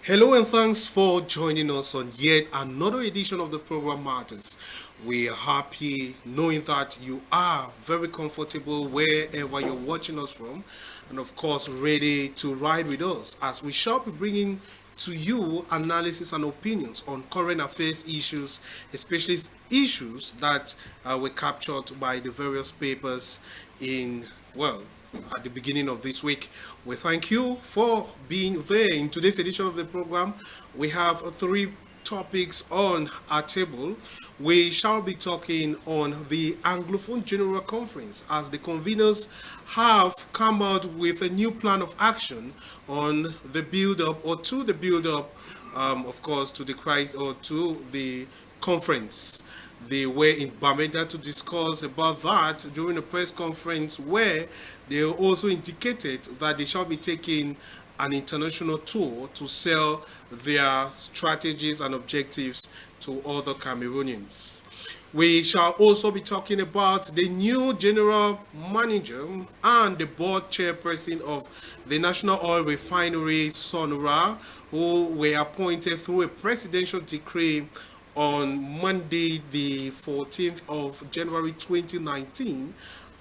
Hello and thanks for joining us on yet another edition of the program Matters. We are happy knowing that you are very comfortable wherever you're watching us from, and of course, ready to ride with us as we shall be bringing to you analysis and opinions on current affairs issues, especially issues that were captured by the various papers in, well, at the beginning of this week. We thank you for being there. In today's edition of the program, we have three topics on our table. We shall be talking on the Anglophone General Conference as the conveners have come out with a new plan of action on the build-up or to the build-up, of course, to the crisis or to the conference. They were in Bamenda to discuss about that during a press conference where they also indicated that they shall be taking an international tour to sell their strategies and objectives to other Cameroonians. We shall also be talking about the new general manager and the board chairperson of the National Oil Refinery, SONARA, who were appointed through a presidential decree on Monday, the 14th of January 2019,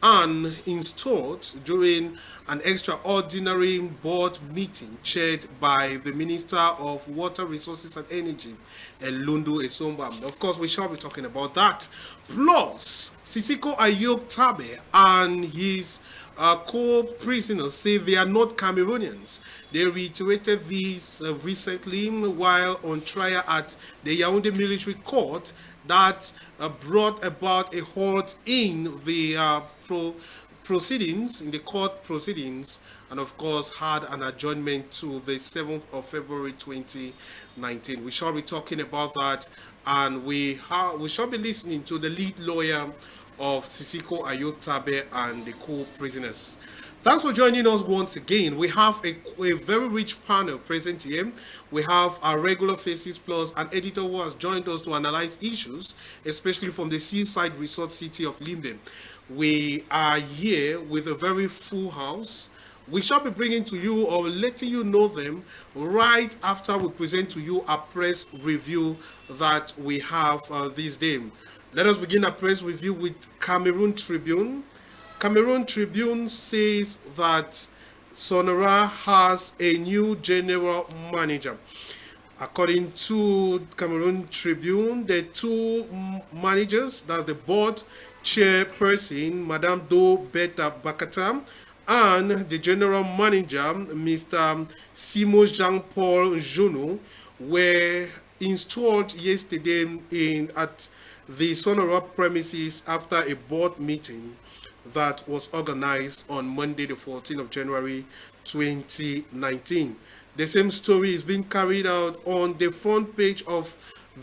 and installed during an extraordinary board meeting chaired by the Minister of Water Resources and Energy, Elundu Esomba. Of course, we shall be talking about that. Plus, Sisiko Ayok Tabe and his co-prisoners say they are not Cameroonians. They reiterated this recently while on trial at the Yaoundé military court that brought about a halt in the proceedings, in the court proceedings, and of course had an adjournment to the 7th of February 2019. We shall be talking about that, and we shall be listening to the lead lawyer of Sisiko Ayotabe and the co-prisoners. Thanks for joining us once again. We have a very rich panel present here. We have our regular faces plus an editor who has joined us to analyze issues, especially from the seaside resort city of Limbe. We are here with a very full house. We shall be bringing to you or letting you know them right after we present to you a press review that we have this day. Let us begin a press review with Cameroon Tribune. Cameroon Tribune says that SONARA has a new general manager. According to Cameroon Tribune, the two managers, that's the board chairperson, Madame Do Beta Bakata, and the general manager, Mr. Simo Jean-Paul Njeumo, were installed yesterday at the SONARA premises after a board meeting that was organized on Monday, the 14th of January 2019. The same story is being carried out on the front page of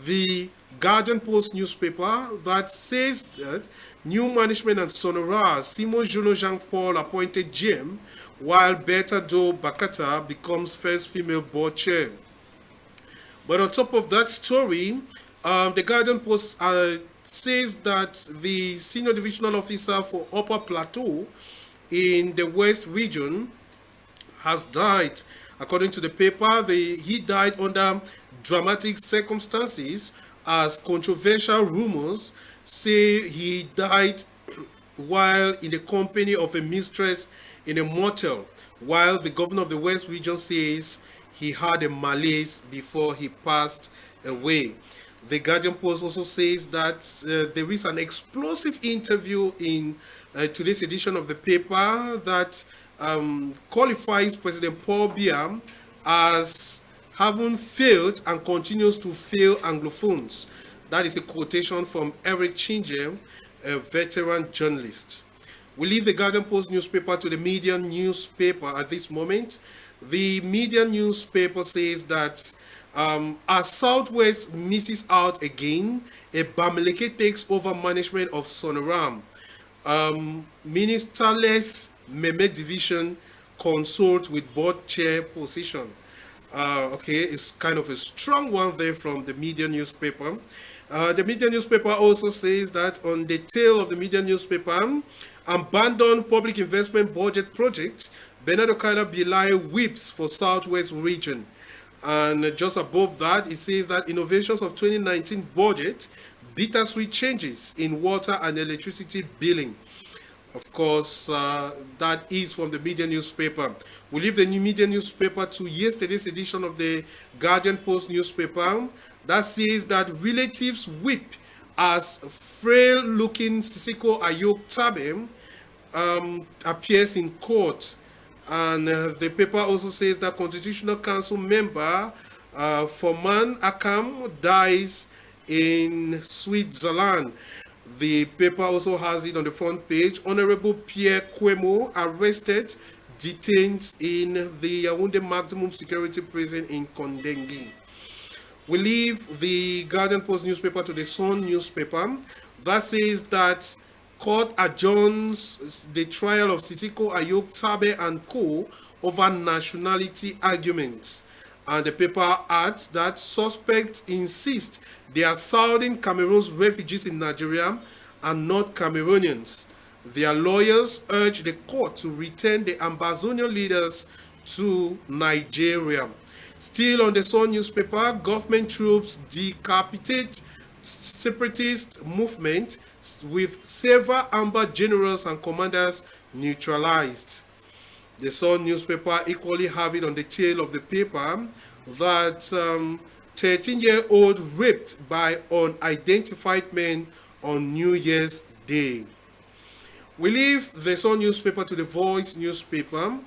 the Guardian Post newspaper that says that new management at SONARA, Simo Jean-Paul appointed GM, while Beta Do Bakata becomes first female board chair. But on top of that story, the Guardian Post says that the senior divisional officer for Upper Plateau in the West region has died. According to the paper, he died under dramatic circumstances as controversial rumors say he died while in the company of a mistress in a motel, while the governor of the West region says he had a malaise before he passed away. The Guardian Post also says that there is an explosive interview in today's edition of the paper that qualifies President Paul Biya as having failed and continues to fail Anglophones. That is a quotation from Eric Chinje, a veteran journalist. We leave the Guardian Post newspaper to the Median newspaper at this moment. The Median newspaper says that as Southwest misses out again, a Bamileke takes over management of SONARA. Ministerless Meme Division consult with board chair position. Okay, it's kind of a strong one there from the Media newspaper. The Media newspaper also says that on the tail of the Media newspaper, abandoned public investment budget project, Bernardo Kaila Bilai whips for Southwest region. And just above that, it says that innovations of 2019 budget, bittersweet changes in water and electricity billing. Of course, that is from the media newspaper. We leave the new media newspaper to yesterday's edition of the Guardian Post newspaper. That says that relatives weep as frail-looking Sisiko Ayok Tabe appears in court. And the paper also says that Constitutional Council member Foman Akam dies in Switzerland. The paper also has it on the front page. Honorable Pierre Kwemo arrested, detained in the Yaoundé maximum security prison in Kondengi. We leave the Guardian Post newspaper to the Sun newspaper. That says that court adjourns the trial of Sisiko Ayok Tabe and co. over nationality arguments. And the paper adds that suspects insist they are Southern Cameroon's refugees in Nigeria and not Cameroonians. Their lawyers urge the court to return the Ambazonian leaders to Nigeria. Still on the Sun newspaper, government troops decapitate separatist movement with several Amber generals and commanders neutralized. The Sun newspaper equally have it on the tail of the paper that 13-year-old raped by unidentified men on New Year's Day. We leave the Sun newspaper to the Voice newspaper.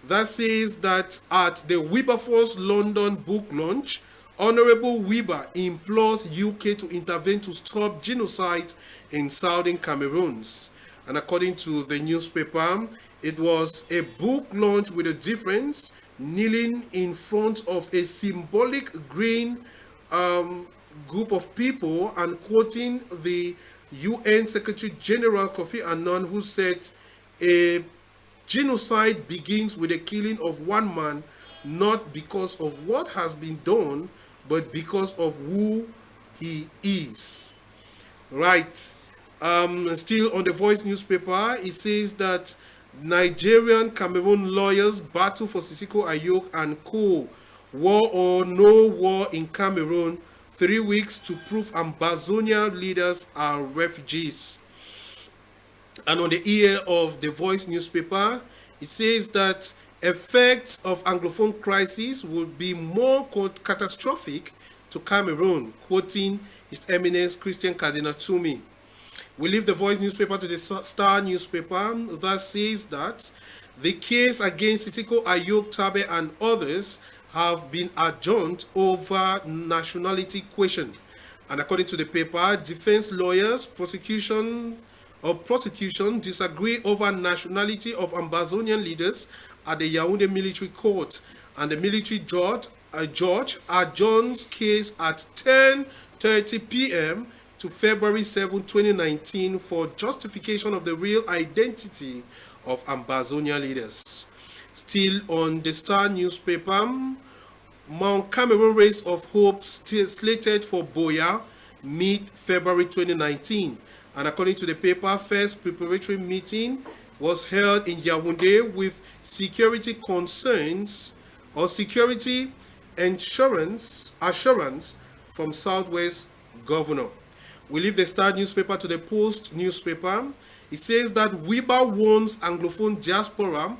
That says that at the Wilberforce London book launch, Honorable Weber implores UK to intervene to stop genocide in Southern Cameroons. And according to the newspaper, it was a book launch with a difference, kneeling in front of a symbolic green group of people and quoting the UN Secretary General Kofi Annan, who said, a genocide begins with the killing of one man, not because of what has been done, but because of who he is. Right. Still on the Voice newspaper, it says that Nigerian Cameroon lawyers battle for Sisiko Ayok and co. War or no war in Cameroon, 3 weeks to prove Ambazonian leaders are refugees. And on the ear of the Voice newspaper, it says that effects of Anglophone crisis would be more catastrophic to Cameroon, quoting His Eminence Christian Cardinal Toomey. We leave the Voice newspaper to the Star newspaper that says that the case against Sisiko Ayok Tabe and others have been adjourned over nationality question. And according to the paper, defense lawyers, prosecution disagree over nationality of Ambazonian leaders at the Yaoundé military court, and the military judge adjourns case at 10:30 p.m. to February 7, 2019 for justification of the real identity of Ambazonian leaders. Still on the Star newspaper, Mount Cameroon Race of Hope still slated for Boya mid-February 2019. And according to the paper, first preparatory meeting was held in Yaoundé with security concerns or security assurance from Southwest Governor. We leave the Star newspaper to the Post newspaper. It says that Weber warns Anglophone diaspora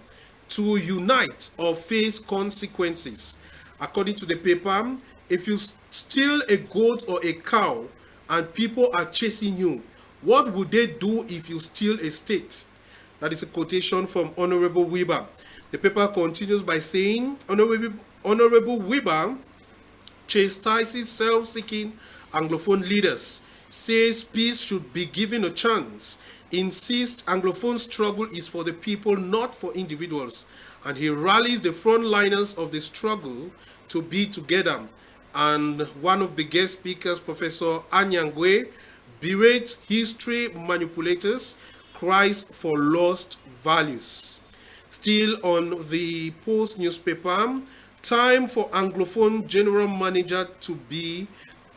to unite or face consequences. According to the paper, if you steal a goat or a cow and people are chasing you, what would they do if you steal a state? That is a quotation from Honorable Weber. The paper continues by saying, Honorable Weber chastises self-seeking Anglophone leaders, says peace should be given a chance, insists Anglophone struggle is for the people, not for individuals, and he rallies the frontliners of the struggle to be together. And one of the guest speakers, Professor Anyangwe, berates history manipulators, cries for lost values. Still on the Post newspaper, time for Anglophone general manager to be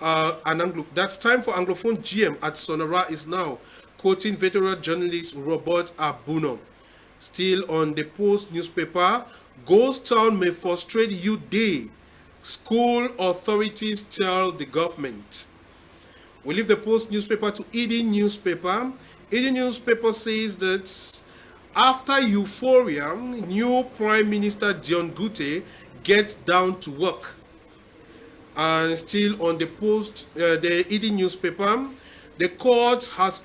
that's time for Anglophone GM at SONARA is now, quoting veteran journalist Robert Abuno. Still on the Post newspaper, Ghost Town may frustrate you day. School authorities tell the government. We leave the Post newspaper to Eden newspaper. Eden newspaper says that after euphoria, new Prime Minister John Gute gets down to work. And still on the Post, the Eden newspaper, the court has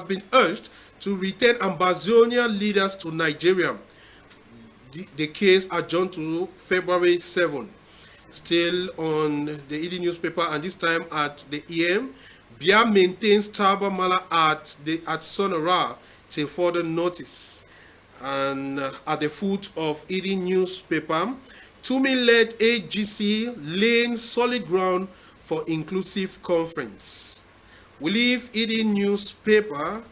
been urged to return Ambazonian leaders to Nigeria. The case adjourned to February 7. Still on the Eden newspaper, and this time at the EM, Bia maintains Taba Mala at SONARA till further notice. And at the foot of Eden newspaper, Tumi-led AGC laying solid ground for inclusive conference. We leave Eden newspaper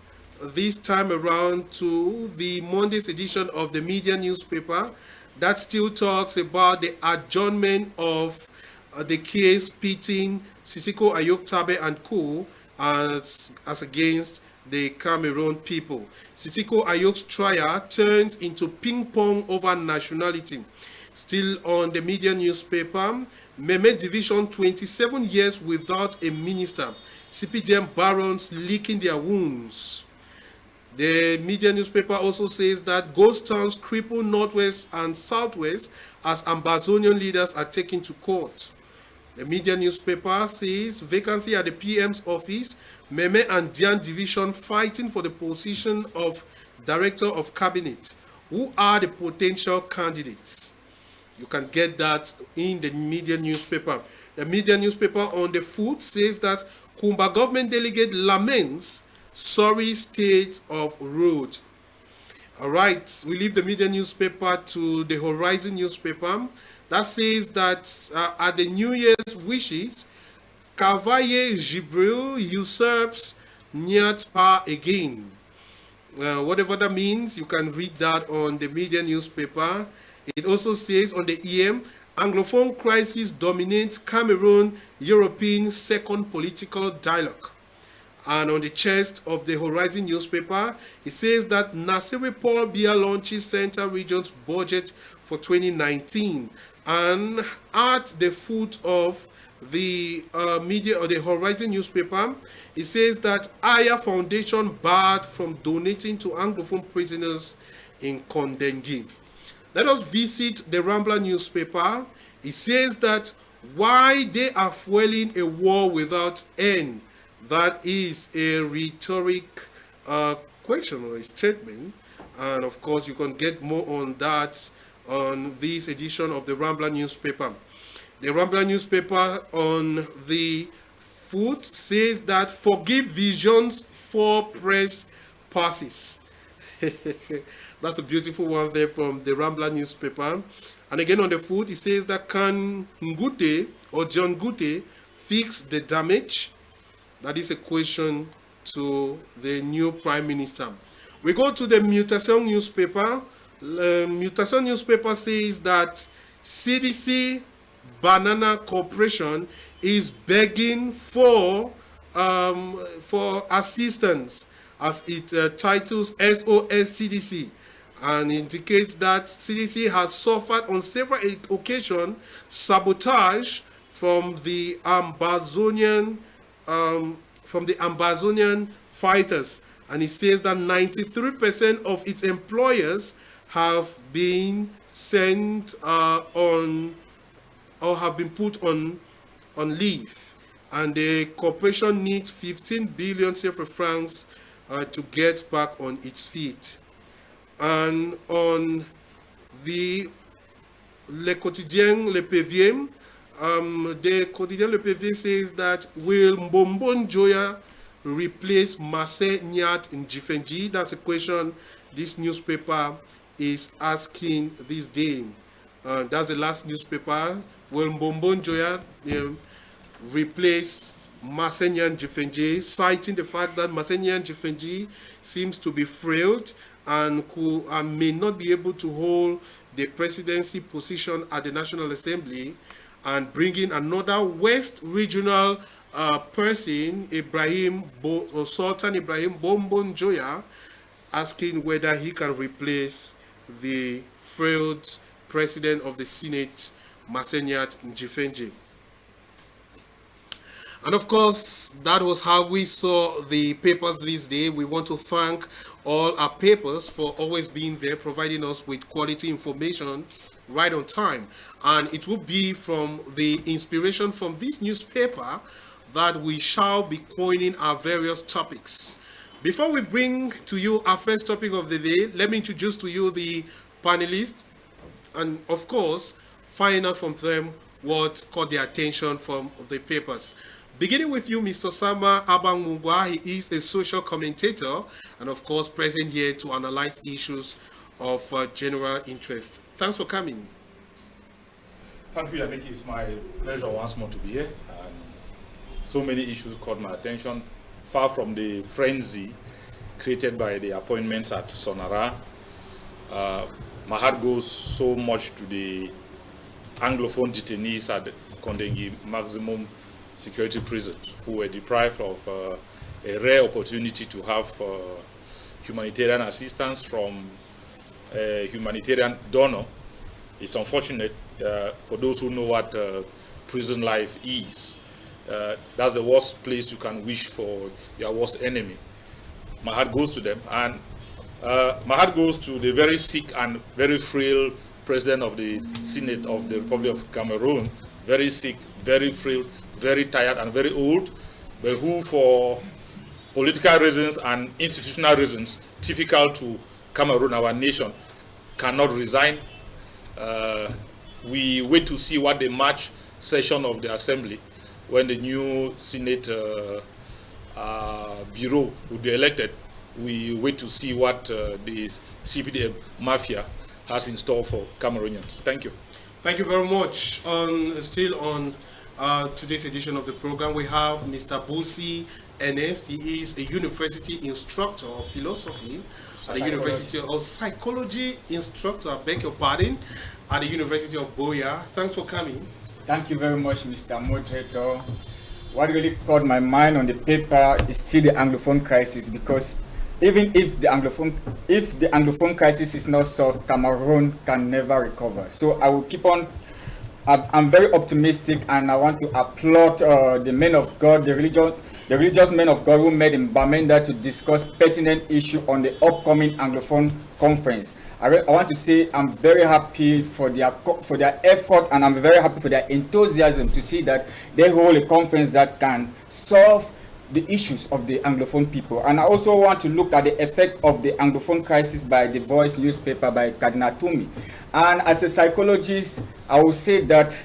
this time around to the Monday's edition of the media newspaper that still talks about the adjournment of the case pitting Sisiko Ayoktabe and co. as against the Cameroon people. Sisiko Ayok's trial turns into ping pong over nationality. Still on the media newspaper, Meme Division 27 years without a minister. CPDM barons licking their wounds. The media newspaper also says that ghost towns cripple Northwest and Southwest as Ambazonian leaders are taken to court. The media newspaper says vacancy at the PM's office, Meme and Dian Division fighting for the position of Director of Cabinet. Who are the potential candidates? You can get that in the media newspaper. The media newspaper on the foot says that Kumba government delegate laments sorry state of road. All right, we leave the media newspaper to the Horizon newspaper. That says that at the New Year's wishes, Cavaye Jibril usurps Nyat power again. Whatever that means, you can read that on the media newspaper. It also says on the EM, Anglophone crisis dominates Cameroon European second political dialogue. And on the chest of the Horizon newspaper, it says that Nasiri Paul Biya launches Central Region's budget for 2019. And at the foot of the media or the Horizon newspaper, it says that Aya Foundation barred from donating to Anglophone prisoners in Kondengi. Let us visit the Rambler newspaper. It says that why they are fueling a war without end. That is a rhetoric question or a statement. And of course, you can get more on that on this edition of the Rambler newspaper. The Rambler newspaper on the foot says that forgive visions for press passes. That's a beautiful one there from the Rambler newspaper. And again on the foot, it says that can Ngute or John Gute fix the damage? That is a question to the new Prime Minister. We go to the Mutation newspaper. Mutation newspaper says that CDC Banana Corporation is begging for assistance, as it titles SOS CDC, and indicates that CDC has suffered on several occasions sabotage from the Ambazonian fighters, and it says that 93% of its employers have been sent on or have been put on leave, and the corporation needs 15 billion CFA francs to get back on its feet. And on the Le Quotidien Le Pévier, the Quotidien Le Pévier says that will Mbombo Njoya replace Marseille Nyat in Jifenji? That's a question this newspaper is asking this day. That's the last newspaper. Will Mbombo Njoya replace Marseille Jifenji, citing the fact that Marseille Jifenji seems to be frail and may not be able to hold the presidency position at the National Assembly, and bringing another West regional person, Sultan Ibrahim Bombo Njoya, asking whether he can replace the frail President of the Senate, Massenyat Njifenje. And of course, that was how we saw the papers this day. We want to thank all our papers for always being there, providing us with quality information right on time. And it will be from the inspiration from this newspaper that we shall be coining our various topics. Before we bring to you our first topic of the day, let me introduce to you the panelists and, of course, find out from them what caught their attention from the papers. Beginning with you, Mr. Sama Abang Mugua. He is a social commentator and, of course, present here to analyze issues of general interest. Thanks for coming. Thank you, Yannick. It's my pleasure once more to be here. So many issues caught my attention, far from the frenzy created by the appointments at SONARA. My heart goes so much to the Anglophone detainees at Kondengi maximum security prison who were deprived of a rare opportunity to have humanitarian assistance from a humanitarian donor. It's unfortunate for those who know what prison life is. That's the worst place you can wish for your worst enemy. My heart goes to them, and my heart goes to the very sick and very frail President of the Senate of the Republic of Cameroon, very sick, very frail, very tired and very old, but who for political reasons and institutional reasons typical to Cameroon, our nation, cannot resign. We wait to see what the March session of the Assembly, when the new Senate Bureau will be elected, we wait to see what the CPDM mafia has in store for Cameroonians. Thank you. Thank you very much. Still on today's edition of the program, we have Mr. Busi, Ernest. He is a university instructor of philosophy at the University of Psychology instructor, I beg your pardon, at the University of Boya. Thanks for coming. Thank you very much, Mr. Moderator. What really caught my mind on the paper is still the Anglophone crisis, because even if the Anglophone crisis is not solved, Cameroon can never recover. So I will keep on. I'm very optimistic, and I want to applaud the men of God, the religious men of God who met in Bamenda to discuss pertinent issue on the upcoming Anglophone conference. I want to say I'm very happy for their effort, and I'm very happy for their enthusiasm to see that they hold a conference that can solve the issues of the Anglophone people. And I also want to look at the effect of the Anglophone crisis by the Voice newspaper by Cardinal Tumi. And as a psychologist, I will say that,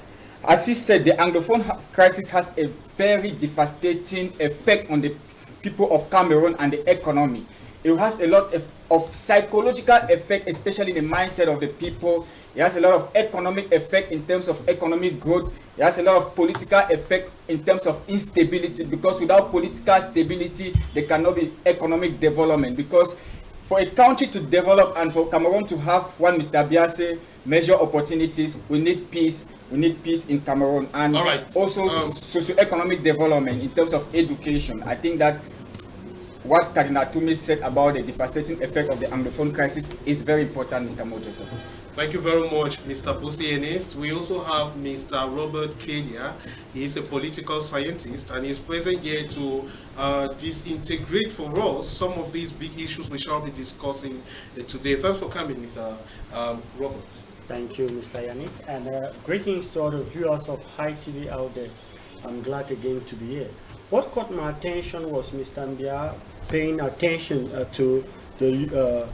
as he said, the Anglophone crisis has a very devastating effect on the people of Cameroon and the economy. It has a lot of psychological effect, especially in the mindset of the people. It has a lot of economic effect in terms of economic growth. It has a lot of political effect in terms of instability, because without political stability, there cannot be economic development. Because for a country to develop and for Cameroon to have what Mr. Biase measure opportunities, we need peace. We need peace in Cameroon, and also socio-economic development in terms of education. I think that what Cardinal Tumi said about the devastating effect of the Anglophone crisis is very important, Mr. Moderator. Thank you very much, Mr. Busi Ernest. We also have Mr. Robert Kedia. He is a political scientist, and he's present here to disintegrate for us some of these big issues we shall be discussing today. Thanks for coming, Mr. Robert. Thank you, Mr. Yannick, and greetings to all the viewers of HITV out there. I'm glad again to be here. What caught my attention was Mr. Mbia paying attention to the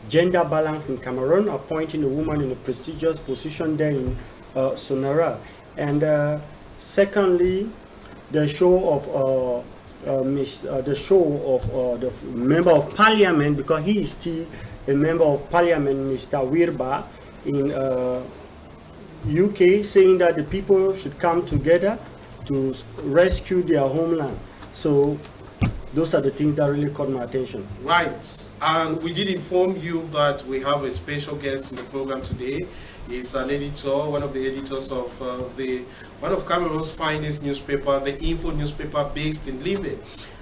gender balance in Cameroon, appointing a woman in a prestigious position there in SONARA. And secondly, the show of the member of parliament, because he is still a member of parliament, Mr. Wirba, in UK, saying that the people should come together to rescue their homeland. So those are the things that really caught my attention. Right, and we did inform you that we have a special guest in the program today. He's an editor, one of the editors of one of Cameroon's finest newspaper, the Info newspaper based in Libe.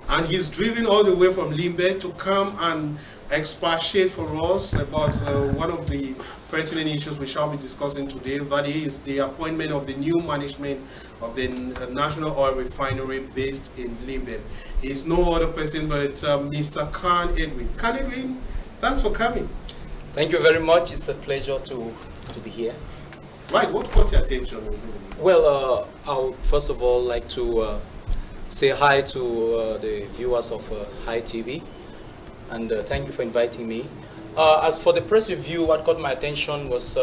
and he's driven all the way from Limbe to come and expatiate for us about one of the pertinent issues we shall be discussing today. That is the appointment of the new management of the National Oil Refinery based in Limbe. He's no other person but Mr. Edwin. Edwin, thanks for coming. Thank you very much. It's a pleasure to be here. Right, what caught your attention? Well, I'll first of all like to say hi to the viewers of HITV, and thank you for inviting me. As for the press review, what caught my attention was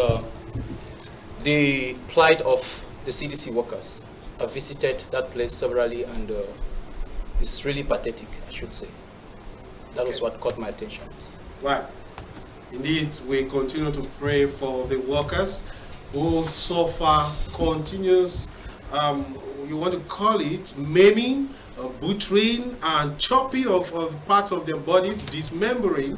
the plight of the CDC workers. I visited that place severally, and it's really pathetic, I should say. That was what caught my attention. Right. Indeed, we continue to pray for the workers who suffer continuous, you want to call it, maiming, butchering, and chopping of parts of their bodies, dismembering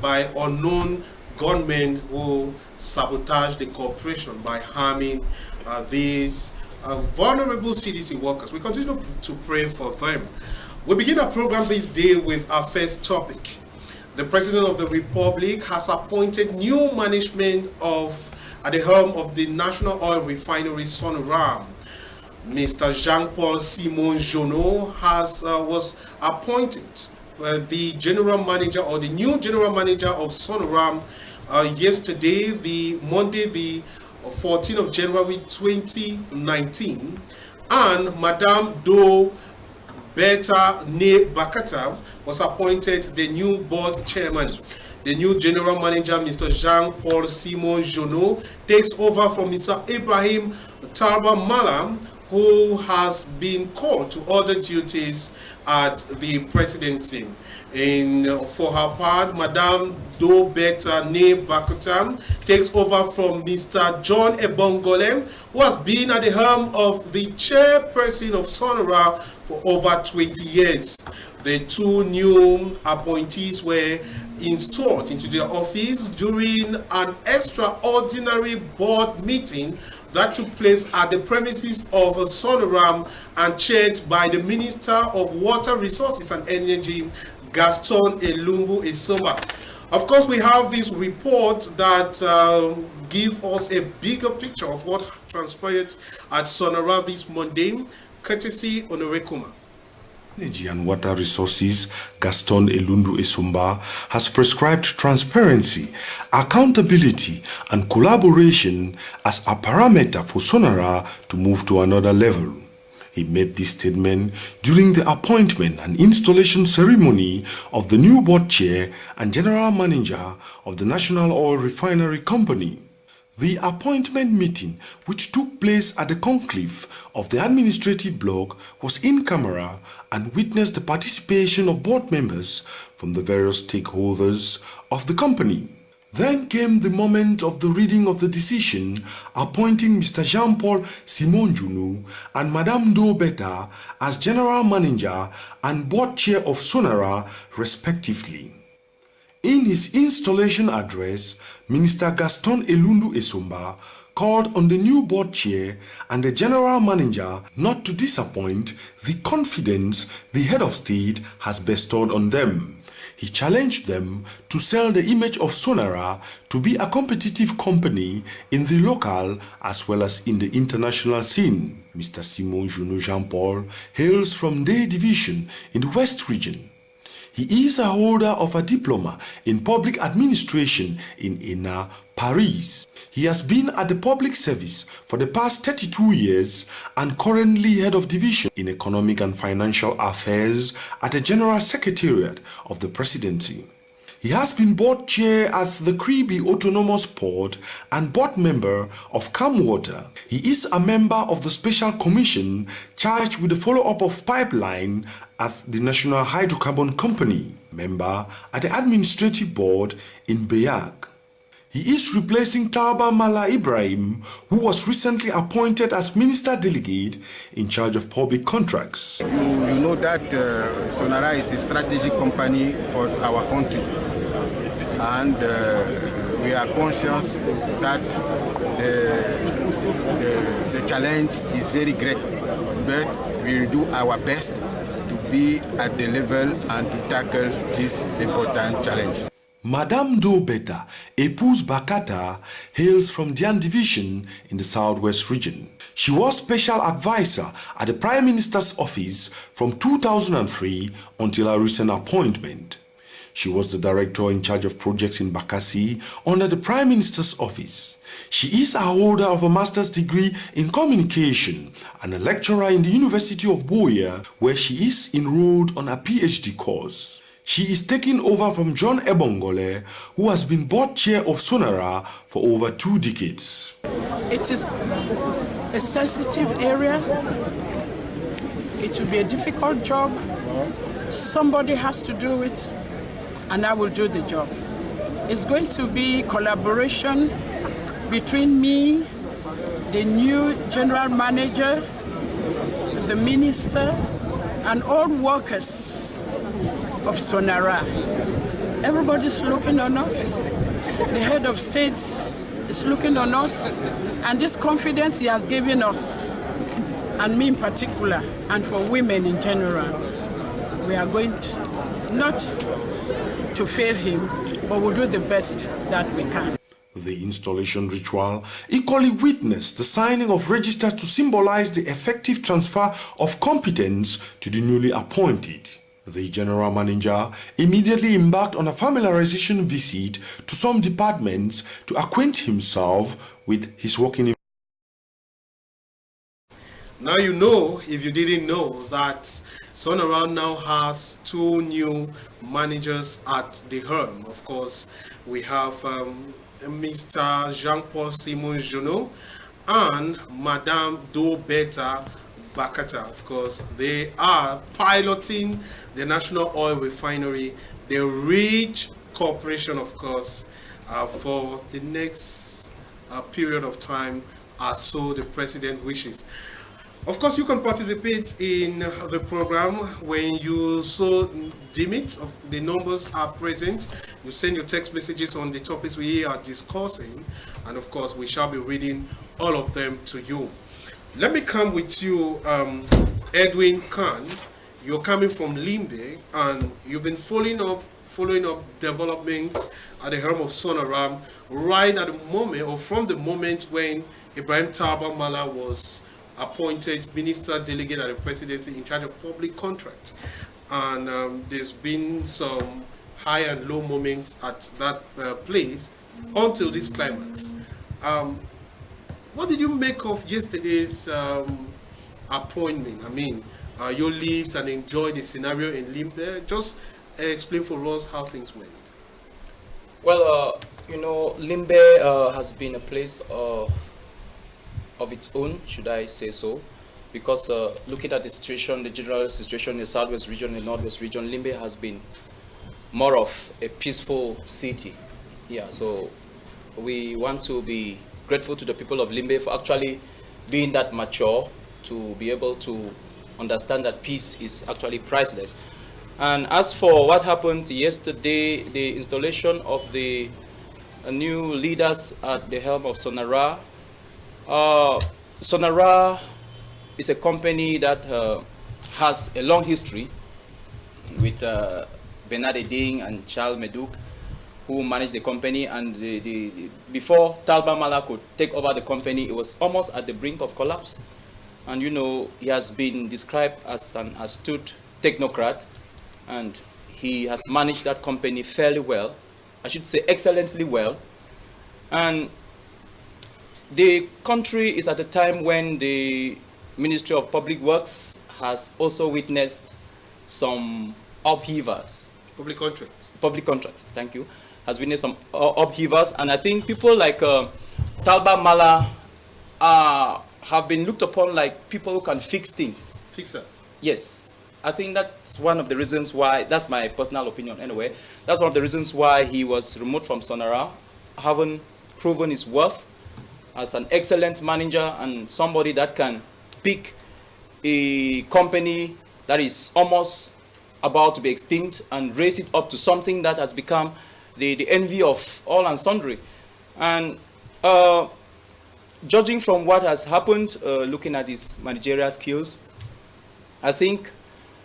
by unknown gunmen who sabotage the corporation by harming these vulnerable CDC workers. We continue to pray for them. We begin our program this day with our first topic. The President of the Republic has appointed new management at the helm of the National Oil Refinery SONARA. Mr. Jean-Paul Simon Njeumo was appointed the general manager or the new general manager of SONARA yesterday, the Monday, the 14th of January 2019, and Madame Do Beta Ne Bakata was appointed the new board chairman. The new general manager, Mr. Jean-Paul Simon Njeumo, takes over from Mr. Ibrahim Talba Malam, who has been called to other duties at the presidency. For her part, Madame Do Beta Ne Bakata takes over from Mr. John Ebongole, who has been at the helm of the chairperson of SONARA for over 20 years. The two new appointees were installed into their office during an extraordinary board meeting that took place at the premises of SONARA and chaired by the Minister of Water Resources and Energy, Gaston Elumbu Esomba. Of course, we have this report that gives us a bigger picture of what transpired at SONARA this Monday, courtesy Honoré Kuma. Energy and Water Resources, Gaston Elundu Esomba, has prescribed transparency, accountability, and collaboration as a parameter for SONARA to move to another level. He made this statement during the appointment and installation ceremony of the new board chair and general manager of the National Oil Refinery Company. The appointment meeting, which took place at the conclave of the administrative block, was in camera and witnessed the participation of board members from the various stakeholders of the company. Then came the moment of the reading of the decision appointing Mr. Jean-Paul Simon Njeumo and Madame Do Beta as general manager and board chair of SONARA respectively. In his installation address, Minister Gaston Elundu Esomba called on the new board chair and the general manager not to disappoint the confidence the head of state has bestowed on them. He challenged them to sell the image of SONARA to be a competitive company in the local as well as in the international scene. Mr. Simon Njeumo Jean-Paul hails from Day Division in the West Region. He is a holder of a diploma in public administration in ENA, Paris. He has been at the public service for the past 32 years and currently head of division in economic and financial affairs at the General Secretariat of the Presidency. He has been board chair at the Kribi Autonomous Port and board member of Camwater. He is a member of the Special Commission charged with the follow-up of pipeline at the National Hydrocarbon Company, member at the Administrative Board in Beyak. He is replacing Talba Mala Ibrahim, who was recently appointed as Minister Delegate in charge of public contracts. You know that SONARA is a strategic company for our country. And we are conscious that the challenge is very great, but we will do our best to be at the level and to tackle this important challenge. Madame Dobeta Epous Bakata hails from Dian Division in the Southwest region. She was special advisor at the Prime Minister's office from 2003 until her recent appointment. She was the director in charge of projects in Bakassi under the Prime Minister's office. She is a holder of a master's degree in communication and a lecturer in the University of Boya, where she is enrolled on a PhD course. She is taking over from John Ebongole, who has been board chair of SONARA for over 2 decades. It is a sensitive area. It will be a difficult job. Somebody has to do it, and I will do the job. It's going to be collaboration between me, the new general manager, the minister, and all workers of SONARA. Everybody's looking on us. The head of states is looking on us, and this confidence he has given us, and me in particular, and for women in general, we are going to, not to fail him, but we'll do the best that we can. The installation ritual equally witnessed the signing of registers to symbolize the effective transfer of competence to the newly appointed. The general manager immediately embarked on a familiarization visit to some departments to acquaint himself with his working. Now you know, if you didn't know, that SONARA now has 2 new managers at the helm. Of course, we have Mr. Jean-Paul Simon Njeumo and Madame Dobeta Bakata. Of course, they are piloting the National Oil Refinery, the Ridge Corporation, of course, for the next period of time, so the president wishes. Of course, you can participate in the program when you so deem it. The numbers are present. You send your text messages on the topics we are discussing, and of course, we shall be reading all of them to you. Let me come with you, Edwin Khan. You're coming from Limbe, and you've been following up developments at the helm of SONARA right at the moment, or from the moment when Ibrahim Talba Mala was appointed Minister Delegate at the Presidency in charge of public contracts. And there's been some high and low moments at that place until this climax. What did you make of yesterday's appointment? I mean, you lived and enjoyed the scenario in Limbe. Just explain for us how things went. Well, you know, Limbe has been a place of its own, should I say so, because looking at the situation, the general situation in the Southwest region and the Northwest region, Limbe has been more of a peaceful city. Yeah, so we want to be grateful to the people of Limbe for actually being that mature to be able to understand that peace is actually priceless. And as for what happened yesterday, the installation of the new leaders at the helm of SONARA. SONARA is a company that has a long history with Bernard Eding and Charles Medouk, who managed the company, and before Talba Mala could take over the company, it was almost at the brink of collapse. And you know, he has been described as an astute technocrat, and he has managed that company fairly well, I should say excellently well. And the country is at a time when the Ministry of Public Works has also witnessed some upheavals. Public contracts. Public contracts, thank you. Has witnessed some upheavals, and I think people like Talba Mala have been looked upon like people who can fix things. Fixers. Yes. I think that's one of the reasons why, that's my personal opinion anyway, that's one of the reasons why he was removed from SONARA, having proven his worth as an excellent manager and somebody that can pick a company that is almost about to be extinct and raise it up to something that has become the envy of all and sundry. And judging from what has happened, looking at his managerial skills, I think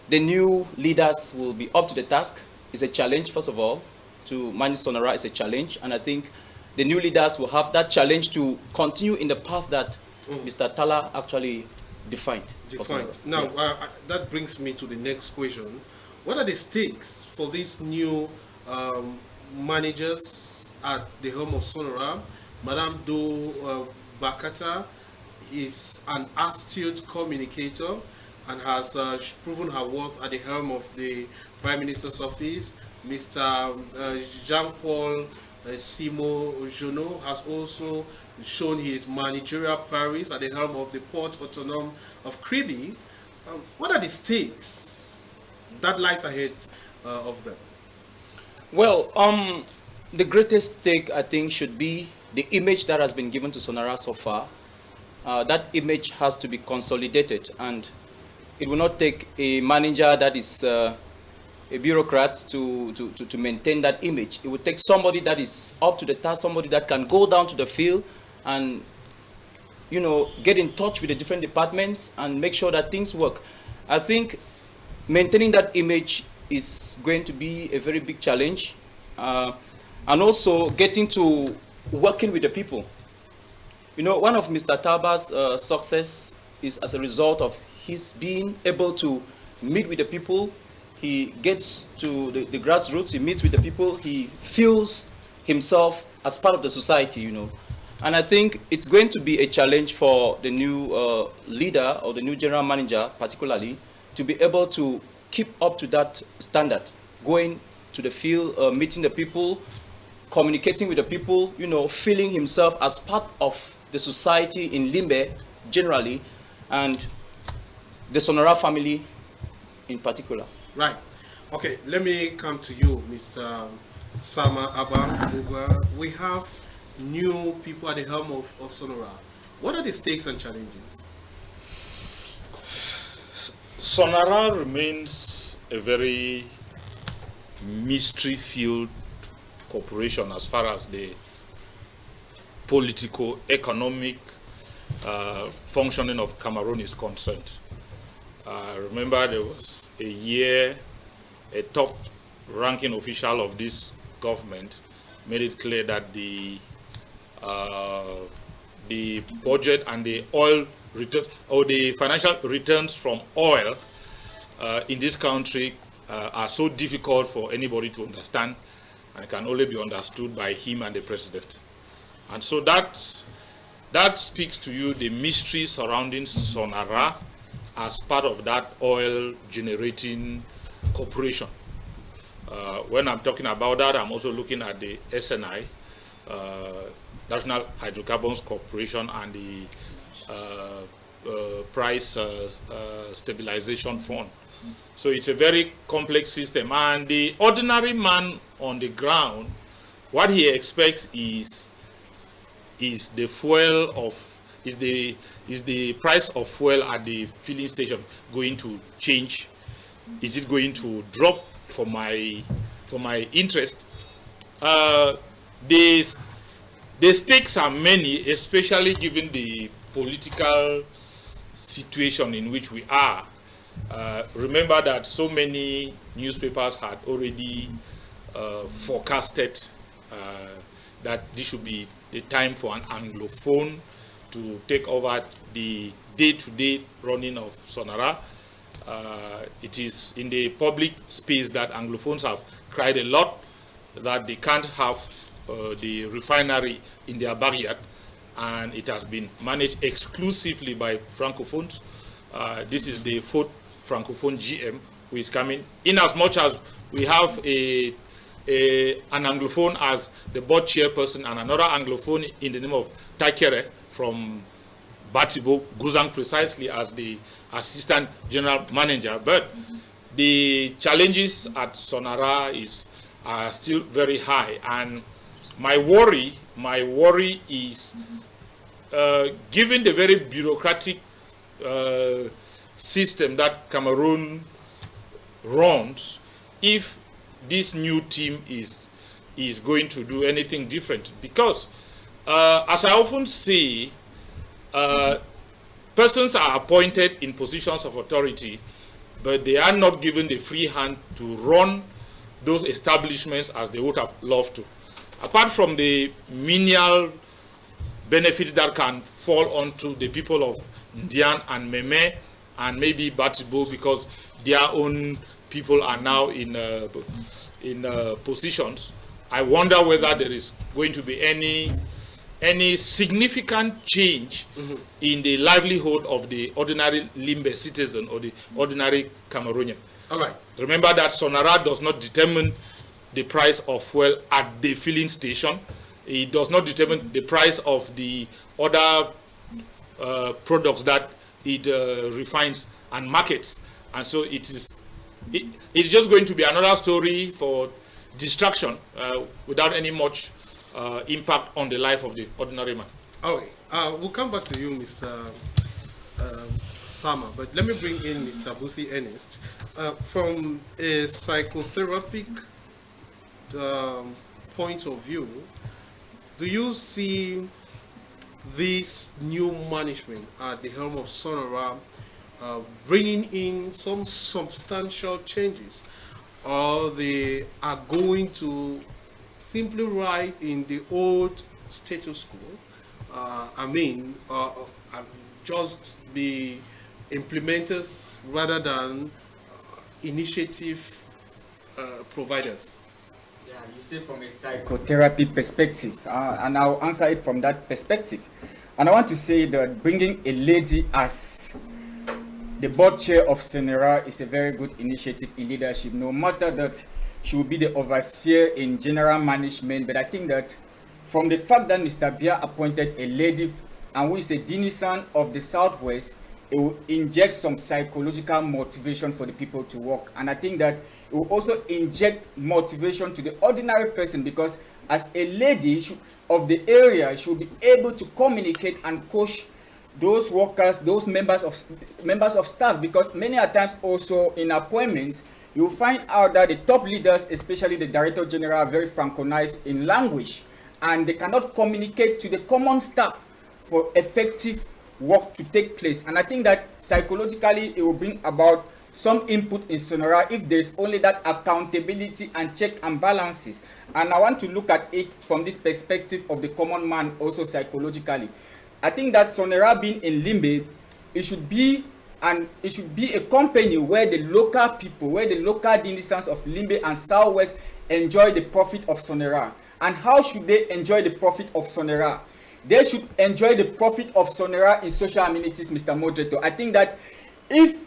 the new leaders will be up to the task. It's a challenge, first of all, to manage SONARA is a challenge, and I think the new leaders will have that challenge to continue in the path that Mr. Tala actually defined. Now, that brings me to the next question. What are the stakes for these new managers at the helm of SONARA? Madame Do Bakata is an astute communicator and has proven her worth at the helm of the Prime Minister's office. Mr. Jean-Paul Simo Njeumo has also shown his managerial prowess at the helm of the Port Autonome of Kribi. What are the stakes that lies ahead of them? Well, the greatest stake, I think, should be the image that has been given to SONARA so far. That image has to be consolidated, and it will not take a manager that is a bureaucrat to maintain that image. It would take somebody that is up to the task, somebody that can go down to the field and, you know, get in touch with the different departments and make sure that things work. I think maintaining that image is going to be a very big challenge, and also getting to working with the people. You know, one of Mr. Taba's success is as a result of his being able to meet with the people. He gets to the grassroots, he meets with the people, he feels himself as part of the society, you know. And I think it's going to be a challenge for the new leader or the new general manager particularly to be able to keep up to that standard, going to the field, meeting the people, communicating with the people, you know, feeling himself as part of the society in Limbe generally, and the SONARA family in particular. Right. Okay, let me come to you, Mr. Sama Abang Mugua. We have new people at the helm of SONARA. What are the stakes and challenges? SONARA remains a very mystery-filled corporation as far as the political, economic functioning of Cameroon is concerned. Remember, there was a year, a top-ranking official of this government made it clear that the budget and the oil returns, or the financial returns from oil in this country are so difficult for anybody to understand, and can only be understood by him and the president. And so that speaks to you the mystery surrounding SONARA as part of that oil generating corporation. When I'm talking about that, I'm also looking at the SNI, National Hydrocarbons Corporation, and the Price Stabilization Fund. So it's a very complex system, and the ordinary man on the ground, what he expects is the fuel of is the price of fuel at the filling station going to change? Is it going to drop for my interest? The stakes are many, especially given the political situation in which we are. Remember that so many newspapers had already forecasted that this should be the time for an Anglophone to take over the day-to-day running of SONARA. It is in the public space that Anglophones have cried a lot that they can't have the refinery in their backyard, and it has been managed exclusively by Francophones. This is the fourth Francophone GM who is coming. In as much as we have an Anglophone as the board chairperson and another Anglophone in the name of Takere from Batibo, Guzang precisely as the assistant general manager. But the challenges at SONARA are still very high, and my worry is given the very bureaucratic system that Cameroon runs, if this new team is going to do anything different, because as I often say, persons are appointed in positions of authority but they are not given the free hand to run those establishments as they would have loved to. Apart from the menial benefits that can fall onto the people of Ndian and Meme and maybe Batibo, because their own people are now in positions, I wonder whether there is going to be any significant change in the livelihood of the ordinary Limbe citizen or the ordinary Cameroonian. All right. Remember that SONARA does not determine the price of fuel at the filling station. It does not determine the price of the other products that it refines and markets. And so it's just going to be another story for distraction without any much impact on the life of the ordinary man. Okay, we'll come back to you, Mr. Sama, but let me bring in Mr. Busi Ernest. From a psychotherapeutic point of view, do you see this new management at the helm of SONARA bringing in some substantial changes, or they are going to simply ride in the old status quo? Just be implementers rather than initiative providers? Yeah, you say from a psychotherapy perspective, and I'll answer it from that perspective. And I want to say that bringing a lady as the board chair of SONARA is a very good initiative in leadership, no matter that she will be the overseer in general management. But I think that from the fact that Mr. Bia appointed a lady and who is a denizen of the Southwest, it will inject some psychological motivation for the people to work. And I think that it will also inject motivation to the ordinary person, because as a lady of the area, she will be able to communicate and coach those workers, those members of staff, because many a times also in appointments, you will find out that the top leaders, especially the Director General, are very franconized in language, and they cannot communicate to the common staff for effective work to take place. And I think that psychologically it will bring about some input in SONARA if there is only that accountability and check and balances. And I want to look at it from this perspective of the common man also psychologically. I think that SONARA being in Limbe, it should be a company where the local people, where the local denizens of Limbe and Southwest enjoy the profit of SONARA. And how should they enjoy the profit of SONARA? They should enjoy the profit of SONARA in social amenities, Mr. Moderator. I think that if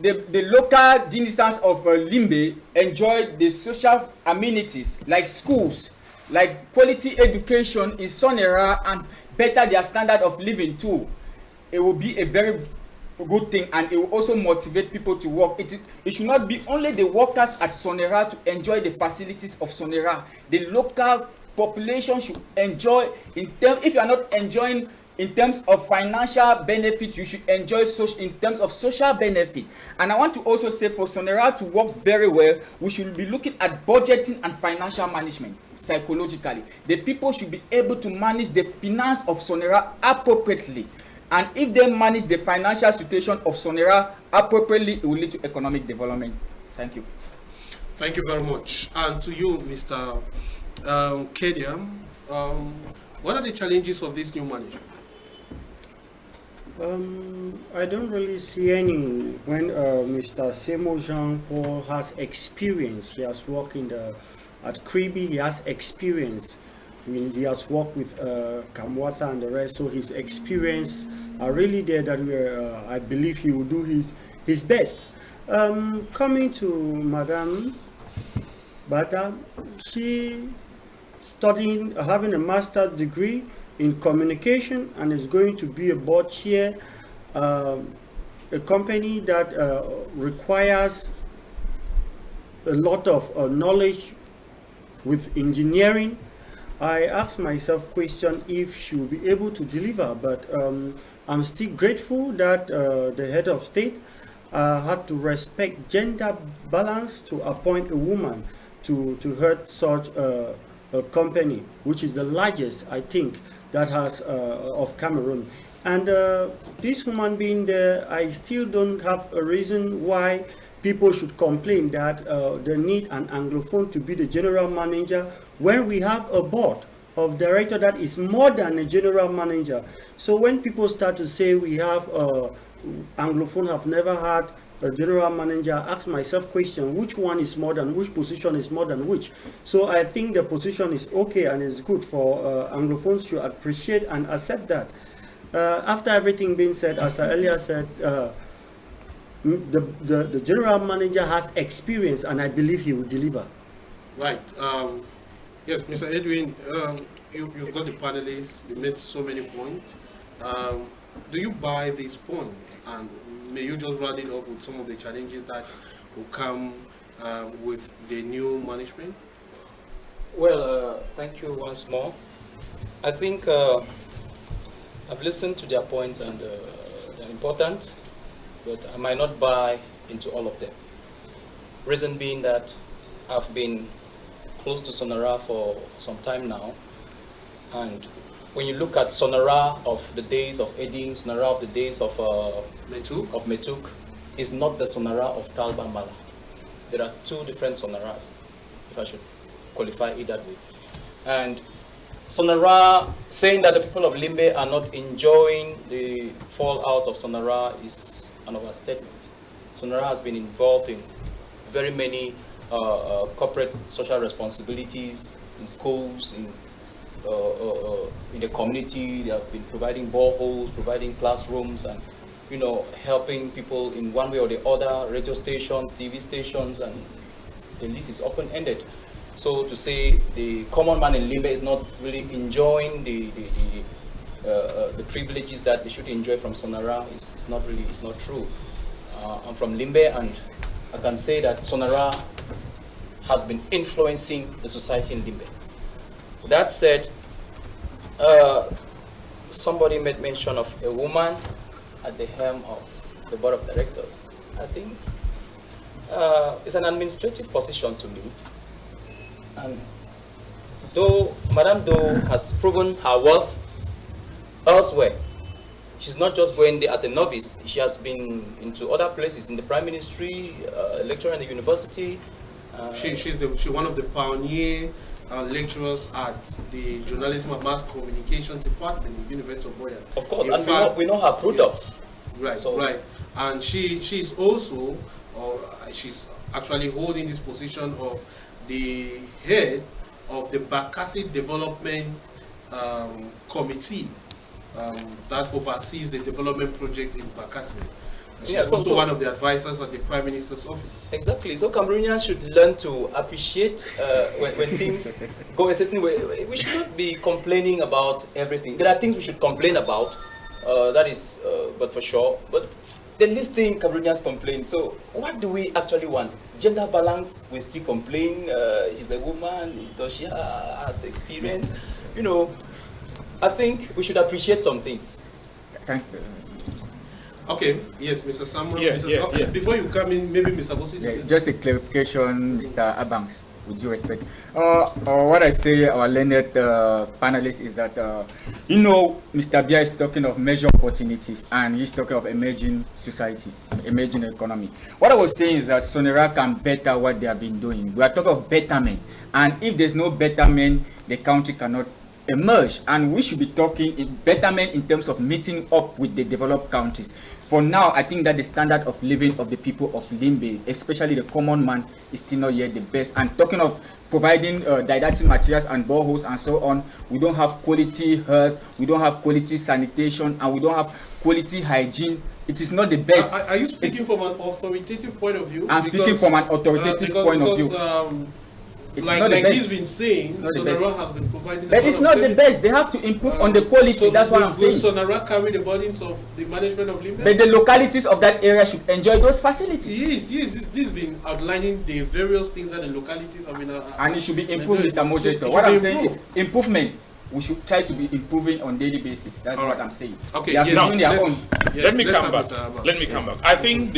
the local denizens of Limbe enjoy the social amenities like schools, like quality education in SONARA, and better their standard of living too, it will be a very good thing, and it will also motivate people to work. It should not be only the workers at SONARA to enjoy the facilities of SONARA. The local population should enjoy if you are not enjoying in terms of financial benefit, you should enjoy in terms of social benefit. And I want to also say, for SONARA to work very well, we should be looking at budgeting and financial management psychologically. The people should be able to manage the finance of SONARA appropriately. And if they manage the financial situation of SONARA appropriately, it will lead to economic development. Thank you. Thank you very much. And to you, Mr. Kedia, what are the challenges of this new management? I don't really see any. When Mr. Semo Jean-Paul has experience, he has worked at Kribi, he has experience. He has worked with Kamwatha and the rest, so his experience are really there that I believe he will do his best. Coming to Madame Bata, she studying, having a master's degree in communication, and is going to be a board chair, a company that requires a lot of knowledge with engineering. I asked myself question if she will be able to deliver, but I'm still grateful that the head of state had to respect gender balance to appoint a woman to head such a company, which is the largest, I think, that has of Cameroon. And this human being there, I still don't have a reason why people should complain that they need an Anglophone to be the general manager when we have a board of director that is more than a general manager. So when people start to say we have Anglophone have never had a general manager, I ask myself question, which one is more than which position is more than which? So I think the position is okay and is good for Anglophones to appreciate and accept that. After everything being said, as I earlier said, the general manager has experience and I believe he will deliver. Right. Yes, Mr. Edwin, you've got the panelists, you made so many points. Do you buy these points? And may you just round it up with some of the challenges that will come with the new management? Well, thank you once more. I think I've listened to their points and they're important, but I might not buy into all of them. Reason being that I've been close to SONARA for some time now, and when you look at SONARA of the days of Edin, SONARA of the days of Metuk, is not the SONARA of Talba Mala. There are two different SONARAs, if I should qualify it that way. And SONARA, saying that the people of Limbe are not enjoying the fallout of SONARA is an overstatement. SONARA has been involved in very many corporate social responsibilities in schools, in the community. They have been providing boreholes, providing classrooms, and helping people in one way or the other, radio stations, TV stations, and the list is open-ended. So to say the common man in Limbe is not really enjoying the privileges that they should enjoy from SONARA is not true. I'm from Limbe, and I can say that SONARA has been influencing the society in Limbe. That said, somebody made mention of a woman at the helm of the board of directors. I think it's an administrative position to me. And though Madame Do has proven her worth elsewhere, she's not just going there as a novice. She has been into other places in the Prime Ministry, a lecturer in the university. She's one of the pioneer lecturers at the Journalism and Mass Communication Department in the University of Boya. Of course, and we know her products. Yes. Right, so, right. And she's also, she's actually holding this position of the head of the Bakassi Development Committee that oversees the development projects in Bakassi. She's also one of the advisors at the Prime Minister's office. Exactly. So Cameroonians should learn to appreciate when things go a certain way. We should not be complaining about everything. There are things we should complain about, that is, but for sure. But the least thing Cameroonians complain. So what do we actually want? Gender balance, we still complain. She's a woman, does she has the experience? I think we should appreciate some things. Thank you. Okay, yes, Mr. Samuel. Yeah. Before you come in, maybe Mr. Busi. Just a clarification, Mr. Abang, with due respect. What I say, our learned panelists, is that, Mr. Bia is talking of major opportunities and he's talking of emerging society, emerging economy. What I was saying is that SONARA can better what they have been doing. We are talking of betterment. And if there's no betterment, the country cannot emerge, and we should be talking in betterment in terms of meeting up with the developed countries. For now, I think that the standard of living of the people of Limbe, especially the common man, is still not yet the best. And talking of providing didactic materials and boreholes and so on, we don't have quality health, we don't have quality sanitation, and we don't have quality hygiene. It is not the best. Are you speaking from an authoritative point of view? I'm speaking from an authoritative point of view. It's like not the best. He's been saying, SONARA has been providing. But it's not the best. They have to improve on the quality. So that's what I'm saying. Will SONARA carry the burdens of the management of Limbe? But the localities of that area should enjoy those facilities. Yes. This has been outlining the various things that the localities have been. And it should be improved, Mr. Moderator. What I'm saying is improvement. We should try to be improving on daily basis. That's what I'm saying. Okay. They are doing their own. Let me come back. I think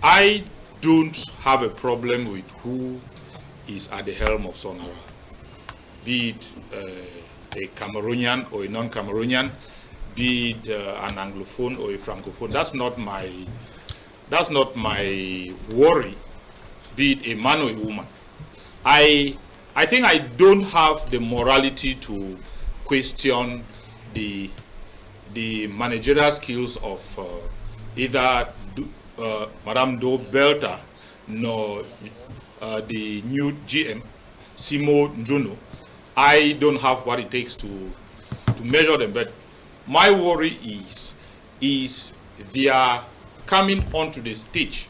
I don't have a problem with who is at the helm of SONARA, be it a Cameroonian or a non-Cameroonian, be it an Anglophone or a Francophone. That's not my worry, be it a man or a woman. I think I don't have the morality to question the managerial skills of either Madame Do Belta nor the new GM, Simo Njeumo. I don't have what it takes to measure them, but my worry is they are coming onto the stage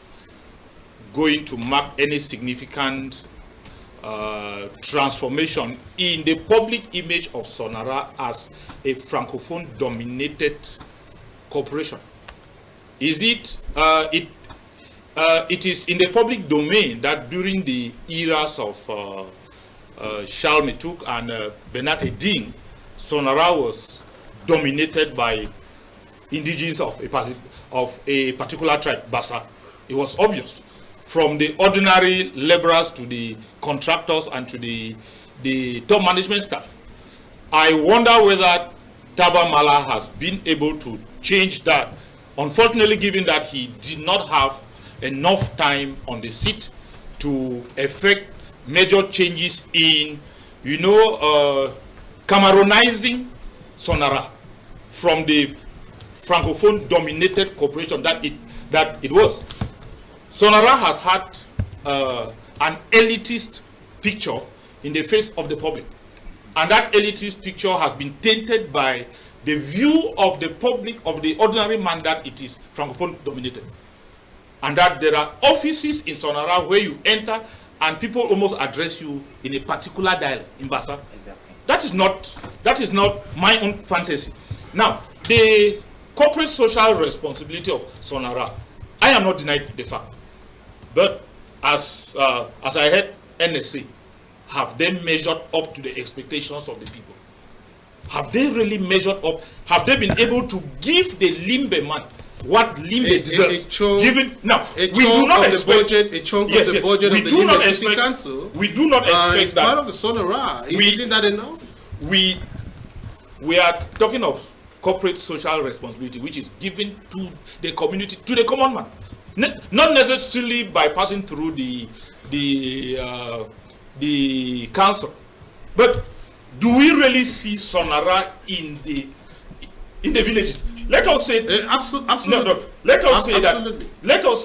going to mark any significant transformation in the public image of SONARA as a Francophone dominated corporation. Is it it is in the public domain that during the eras of Charles Metuk and Bernard Eding, SONARA was dominated by indigenes of a particular tribe, Bassa. It was obvious, from the ordinary laborers to the contractors and to the top management staff. I wonder whether Taba Mala has been able to change that. Unfortunately, given that he did not have enough time on the seat to effect major changes in, Cameroonizing SONARA from the Francophone dominated corporation that it was. SONARA has had an elitist picture in the face of the public, and that elitist picture has been tainted by the view of the public, of the ordinary man, that it is Francophone dominated, and that there are offices in SONARA where you enter and people almost address you in a particular dialect in Bassa. Exactly. That is not my own fantasy. Now, the corporate social responsibility of SONARA, I am not denied the fact, but as I heard Ernest say, have they measured up to the expectations of the people? Have they really measured up? Have they been able to give the Limbe man what Limbe deserves? We do not expect a chunk of the budget of the Limbe City Council. We do not expect that. Part of the SONARA. Isn't that enough? We are talking of corporate social responsibility, which is given to the community, to the common man, not necessarily by passing through the council. But do we really see SONARA in the villages? Let us say absolutely. No. Let us say absolutely. Let us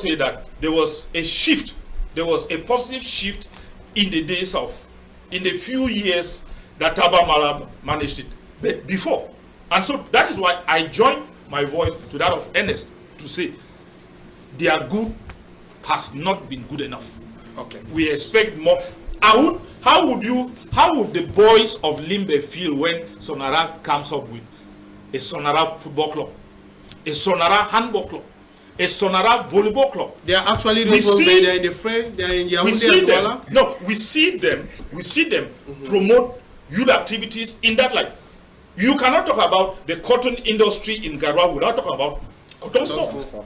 say that there was a shift. There was a positive shift in the few years that Taba Mala managed it. But before, and so that is why I joined my voice to that of Ernest to say their good has not been good enough. Okay. We expect more. How would the boys of Limbe feel when SONARA comes up with a SONARA football club, a SONARA handball club, a SONARA volleyball club? They are actually they're in the frame, they're in Yaoundé and Douala. No, we see them promote youth activities in that light. You cannot talk about the cotton industry in Garwa without talking about cotton sport.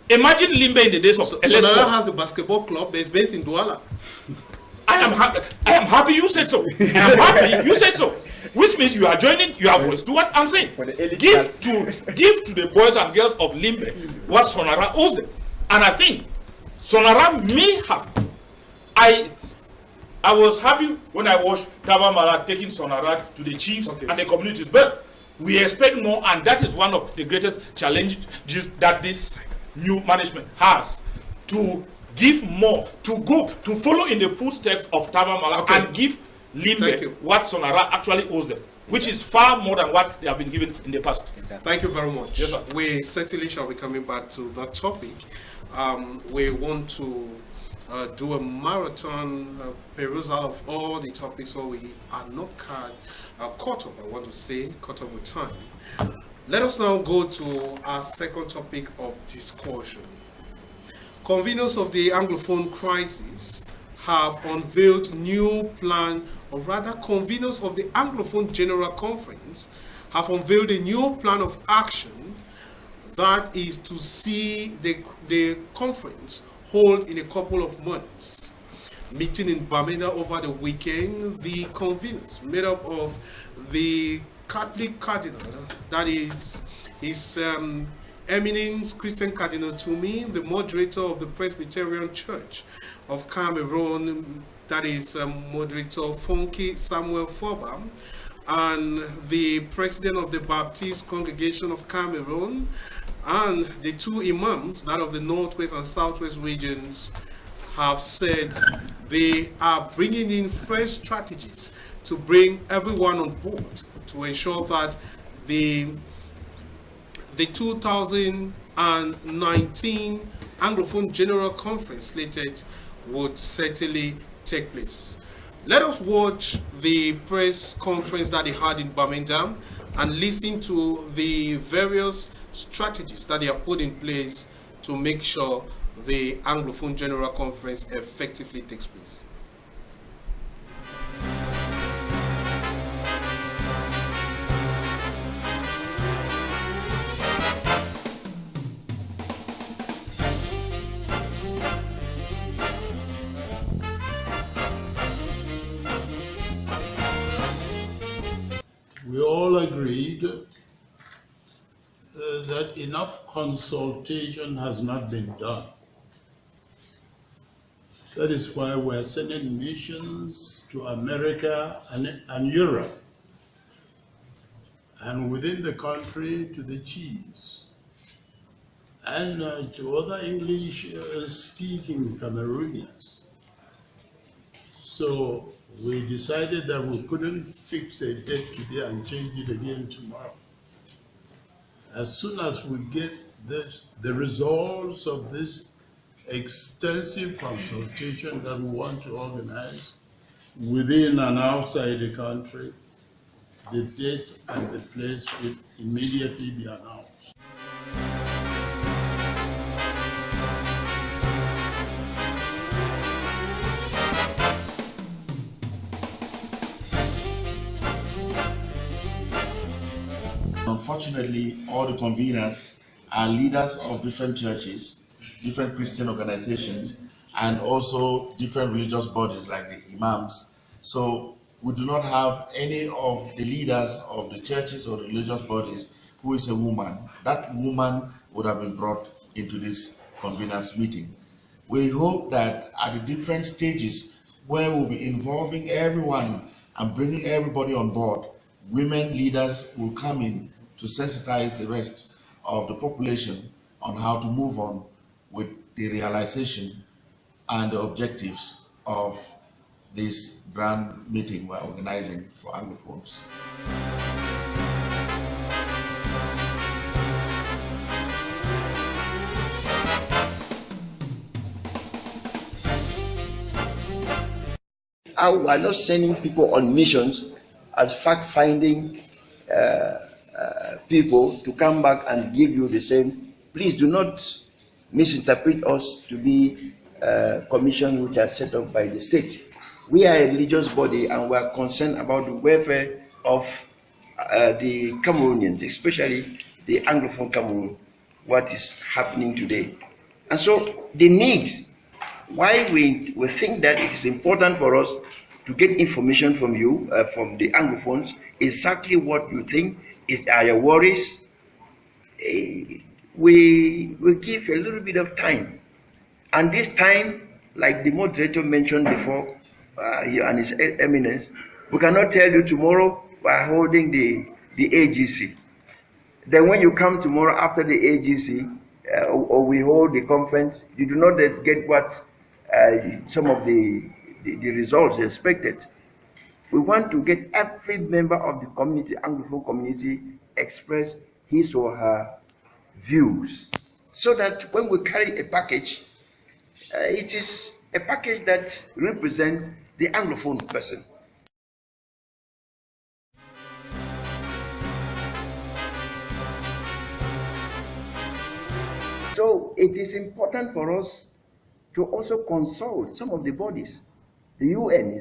Imagine Limbe in the days of SONARA has a basketball club that is based in Douala. I am happy you said so. I am happy you said so. Which means you are joining your voice to what I'm saying. Give to the boys and girls of Limbe what SONARA owes them. And I think SONARA may have. I was happy when I watched Taba Mala taking SONARA to the chiefs and the communities. But we expect more, and that is one of the greatest challenges that this new management has, to give more, to follow in the footsteps of Taba Mala and give Limbe what SONARA actually owes them, which is far more than what they have been given in the past. Exactly. Thank you very much. Yes, sir. We certainly shall be coming back to that topic. We want to do a marathon perusal of all the topics, so we are not caught up. I want to say caught up with time. Let us now go to our second topic of discussion. Conveners of the Anglophone crisis have unveiled new plan, or rather conveners of the Anglophone General Conference have unveiled a new plan of action that is to see the conference hold in a couple of months. meeting in Bamenda over the weekend. The conveners, made up of the Catholic Cardinal, that is His Eminence Christian Cardinal Tumi, the moderator of the Presbyterian Church of Cameroon, that is moderator FONKI Samuel Foba, and the president of the Baptist Congregation of Cameroon, and the two imams, that of the Northwest and Southwest regions, have said they are bringing in fresh strategies to bring everyone on board to ensure that the 2019 Anglophone General Conference slated would certainly take place. Let us watch the press conference that they had in Birmingham and listen to the various strategies that they have put in place to make sure the Anglophone General Conference effectively takes place. We all agreed that enough consultation has not been done. That is why we're sending missions to America and Europe, and within the country to the chiefs, and to other English-speaking Cameroonians. So we decided that we couldn't fix a date today and change it again tomorrow. As soon as we get the results of this extensive consultation that we want to organize within and outside the country, the date and the place will immediately be announced. Unfortunately, all the conveners are leaders of different churches, different Christian organizations, and also different religious bodies like the imams. So we do not have any of the leaders of the churches or the religious bodies who is a woman. That woman would have been brought into this conveners meeting. We hope that at the different stages where we'll be involving everyone and bringing everybody on board, women leaders will come in to sensitize the rest of the population on how to move on with the realization and the objectives of this grand meeting we're organizing for Anglophones. We are not sending people on missions as fact-finding people to come back and give you the same. Please do not misinterpret us to be commissions which are set up by the state. We are a religious body and we are concerned about the welfare of the Cameroonians, especially the Anglophone Cameroon, what is happening today. And so the need, why we think that it is important for us to get information from you, from the Anglophones, exactly what you think are your worries. We will give a little bit of time. And this time, like the moderator mentioned before, and His Eminence, we cannot tell you tomorrow we are holding the AGC. Then when you come tomorrow after the AGC, or we hold the conference, you do not get what some of the results expected. We want to get every member of the community, Anglophone community, express his or her views, so that when we carry a package, it is a package that represents the Anglophone person. So it is important for us to also consult some of the bodies. The UN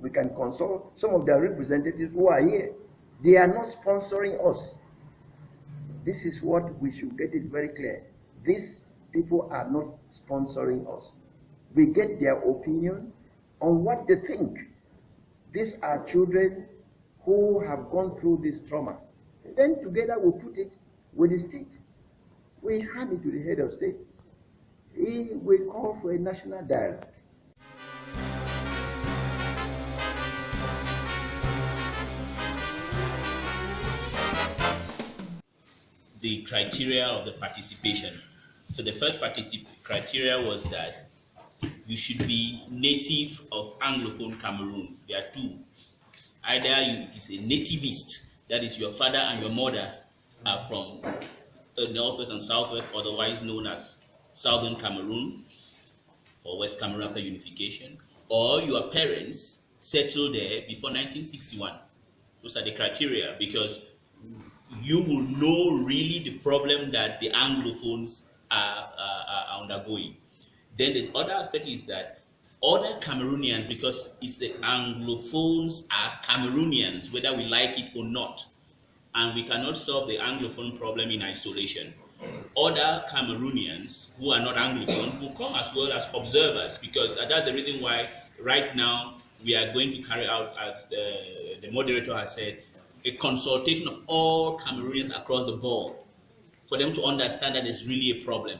we can consult some of their representatives who are here. They are not sponsoring us. This is what we should get it very clear. These people are not sponsoring us. We get their opinion, on what they think. These are children who have gone through this trauma. Then together we put it with the state. We hand it to the head of state. He will call for a national dialogue. The criteria of the participation. So the first criteria was that you should be native of Anglophone Cameroon. There are two. Either it is a nativist, that is your father and your mother are from Northwest and Southwest, otherwise known as Southern Cameroon or West Cameroon after unification, or your parents settled there before 1961. Those are the criteria, because you will know really the problem that the Anglophones are undergoing. Then the other aspect is that other Cameroonians, because it's the Anglophones are Cameroonians, whether we like it or not, and we cannot solve the Anglophone problem in isolation. Other Cameroonians who are not Anglophone will come as well as observers, because that's the reason why right now we are going to carry out, as the moderator has said, a consultation of all Cameroonians across the board for them to understand that there's really a problem.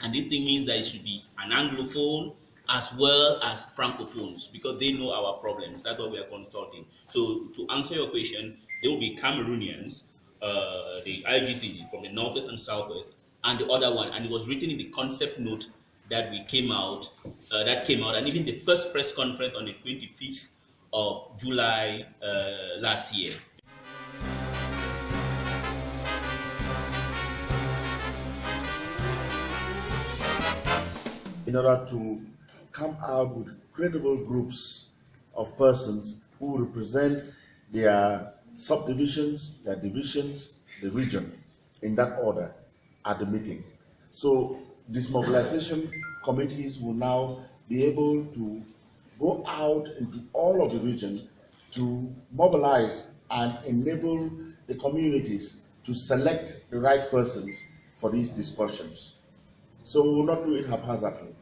And this thing means that it should be an Anglophone as well as Francophones, because they know our problems. That's what we are consulting. So to answer your question, there will be Cameroonians, the IGC from the Northwest and Southwest, and the other one. And it was written in the concept note that came out, and even the first press conference on the 25th of July last year. In order to come out with credible groups of persons who represent their subdivisions, their divisions, the region, in that order at the meeting. So these mobilization committees will now be able to go out into all of the region to mobilize and enable the communities to select the right persons for these discussions. So we will not do it haphazardly.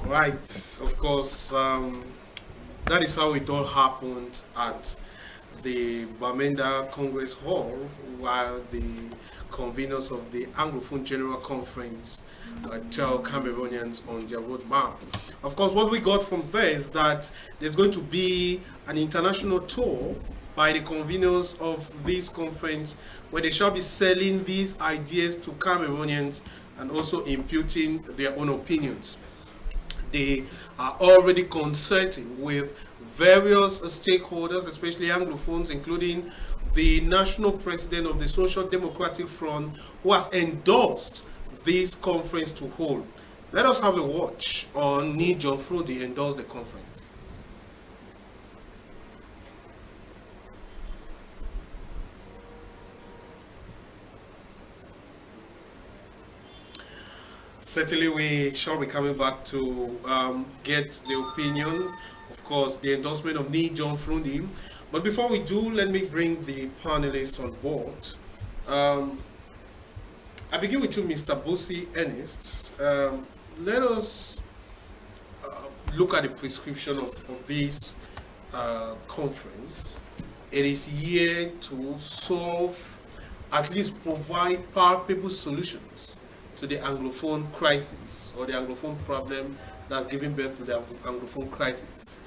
Right, of course, that is how it all happened at the Bamenda Congress Hall, while the conveners of the Anglophone General Conference tell Cameroonians on their roadmap. Of course, what we got from there is that there's going to be an international tour by the conveners of this conference, where they shall be selling these ideas to Cameroonians and also imputing their own opinions. They are already consulting with various stakeholders, especially Anglophones, including the national president of the Social Democratic Front, who has endorsed this conference to hold. Let us have a watch on Njeumo endorse the conference. Certainly, we shall be coming back to get the opinion, of course, the endorsement of Njeumo. But before we do, let me bring the panelists on board. I begin with you, Mr. Busi, Ernest. Let us look at the prescription of this conference. It is here to solve, at least provide palpable solutions to the Anglophone crisis, or the Anglophone problem that's giving birth to the Anglophone crisis.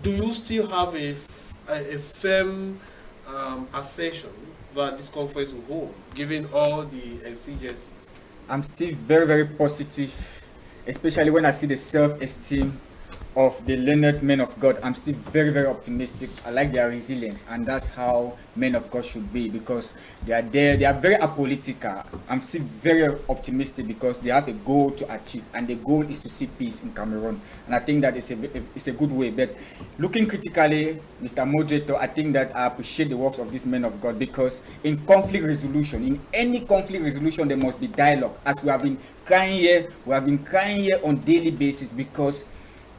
Do you still have a firm assertion that this conference will hold, given all the exigencies? I'm still very, very positive, especially when I see the self-esteem of the learned men of God. I'm still very, very optimistic. I like their resilience, and that's how men of God should be, because they are there, they are very apolitical. I'm still very optimistic because they have a goal to achieve, and the goal is to see peace in Cameroon, and I think that it's a good way. But looking critically, Mr. Moderator, I think that I appreciate the works of these men of God, because in conflict resolution, in any conflict resolution, there must be dialogue. As we have been crying here, on daily basis, because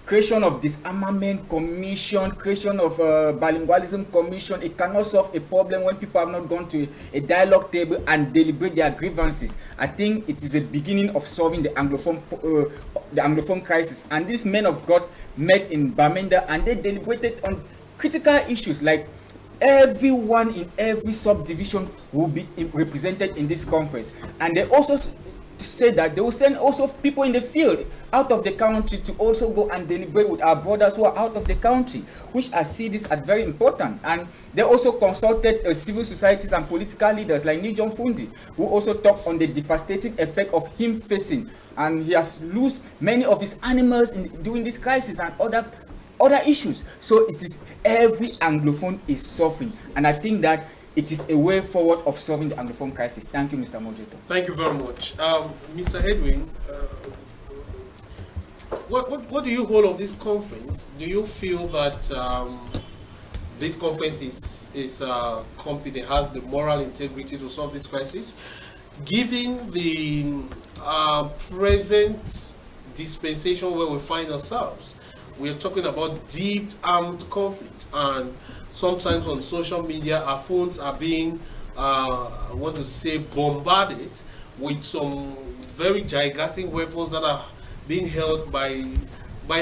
creation of disarmament commission, creation of bilingualism commission. It cannot solve a problem when people have not gone to a dialogue table and deliberate their grievances. I think it is a beginning of solving the Anglophone crisis. And these men of God met in Bamenda and they deliberated on critical issues like everyone in every subdivision will be represented in this conference. And they also said that they will send also people in the field out of the country to also go and deliberate with our brothers who are out of the country, which I see this as very important. And they also consulted civil societies and political leaders like Njeumo, who also talked on the devastating effect of him facing, and he has lost many of his animals during this crisis and other issues. So it is every Anglophone is suffering, and I think that it is a way forward of solving the Anglophone crisis. Thank you, Mr. Moderator. Thank you very much. Mr. Edwin, what do you hold of this conference? Do you feel that this conference is competent, has the moral integrity to solve this crisis? Given the present dispensation where we find ourselves, we are talking about deep armed conflict, and sometimes on social media our phones are being bombarded with some very gigantic weapons that are being held by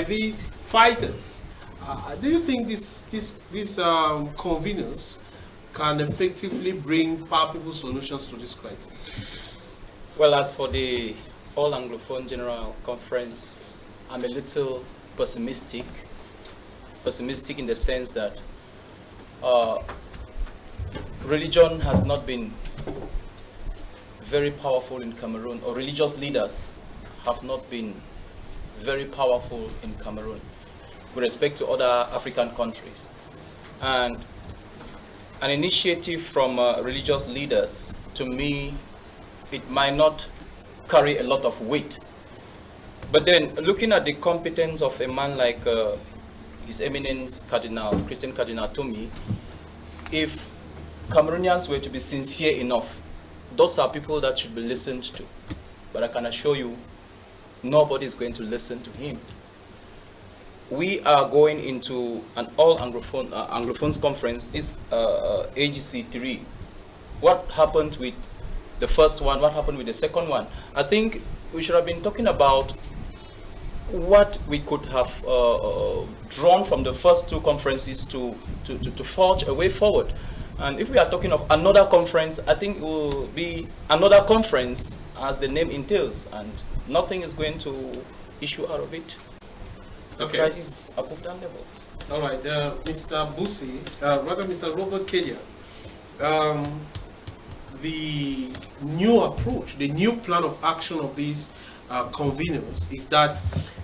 these fighters. Do you think these conveners can effectively bring palpable solutions to this crisis? Well, as for the All Anglophone General Conference, I'm a little pessimistic in the sense that religion has not been very powerful in Cameroon, or religious leaders have not been very powerful in Cameroon with respect to other African countries. And an initiative from religious leaders, to me, it might not carry a lot of weight. But then, looking at the competence of a man like His Eminence Christian Cardinal Tomi, if Cameroonians were to be sincere enough, those are people that should be listened to. But I can assure you, nobody is going to listen to him. We are going into an all Anglophones conference, this AGC 3. What happened with the first one? What happened with the second one? I think we should have been talking about what we could have drawn from the first two conferences to forge a way forward. And if we are talking of another conference, I think it will be another conference as the name entails, and nothing is going to issue out of it. The crisis is above that level. All right, Mr. Busi, rather Mr. Robert Kedia, the new approach, the new plan of action of these conveners is that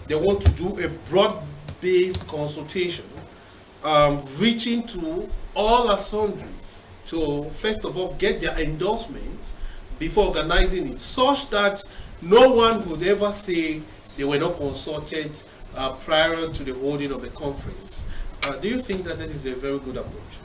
they want to do a broad-based consultation, reaching to all assembly to first of all get their endorsement before organizing it, such that no one would ever say they were not consulted prior to the holding of the conference. Do you think that that is a very good approach?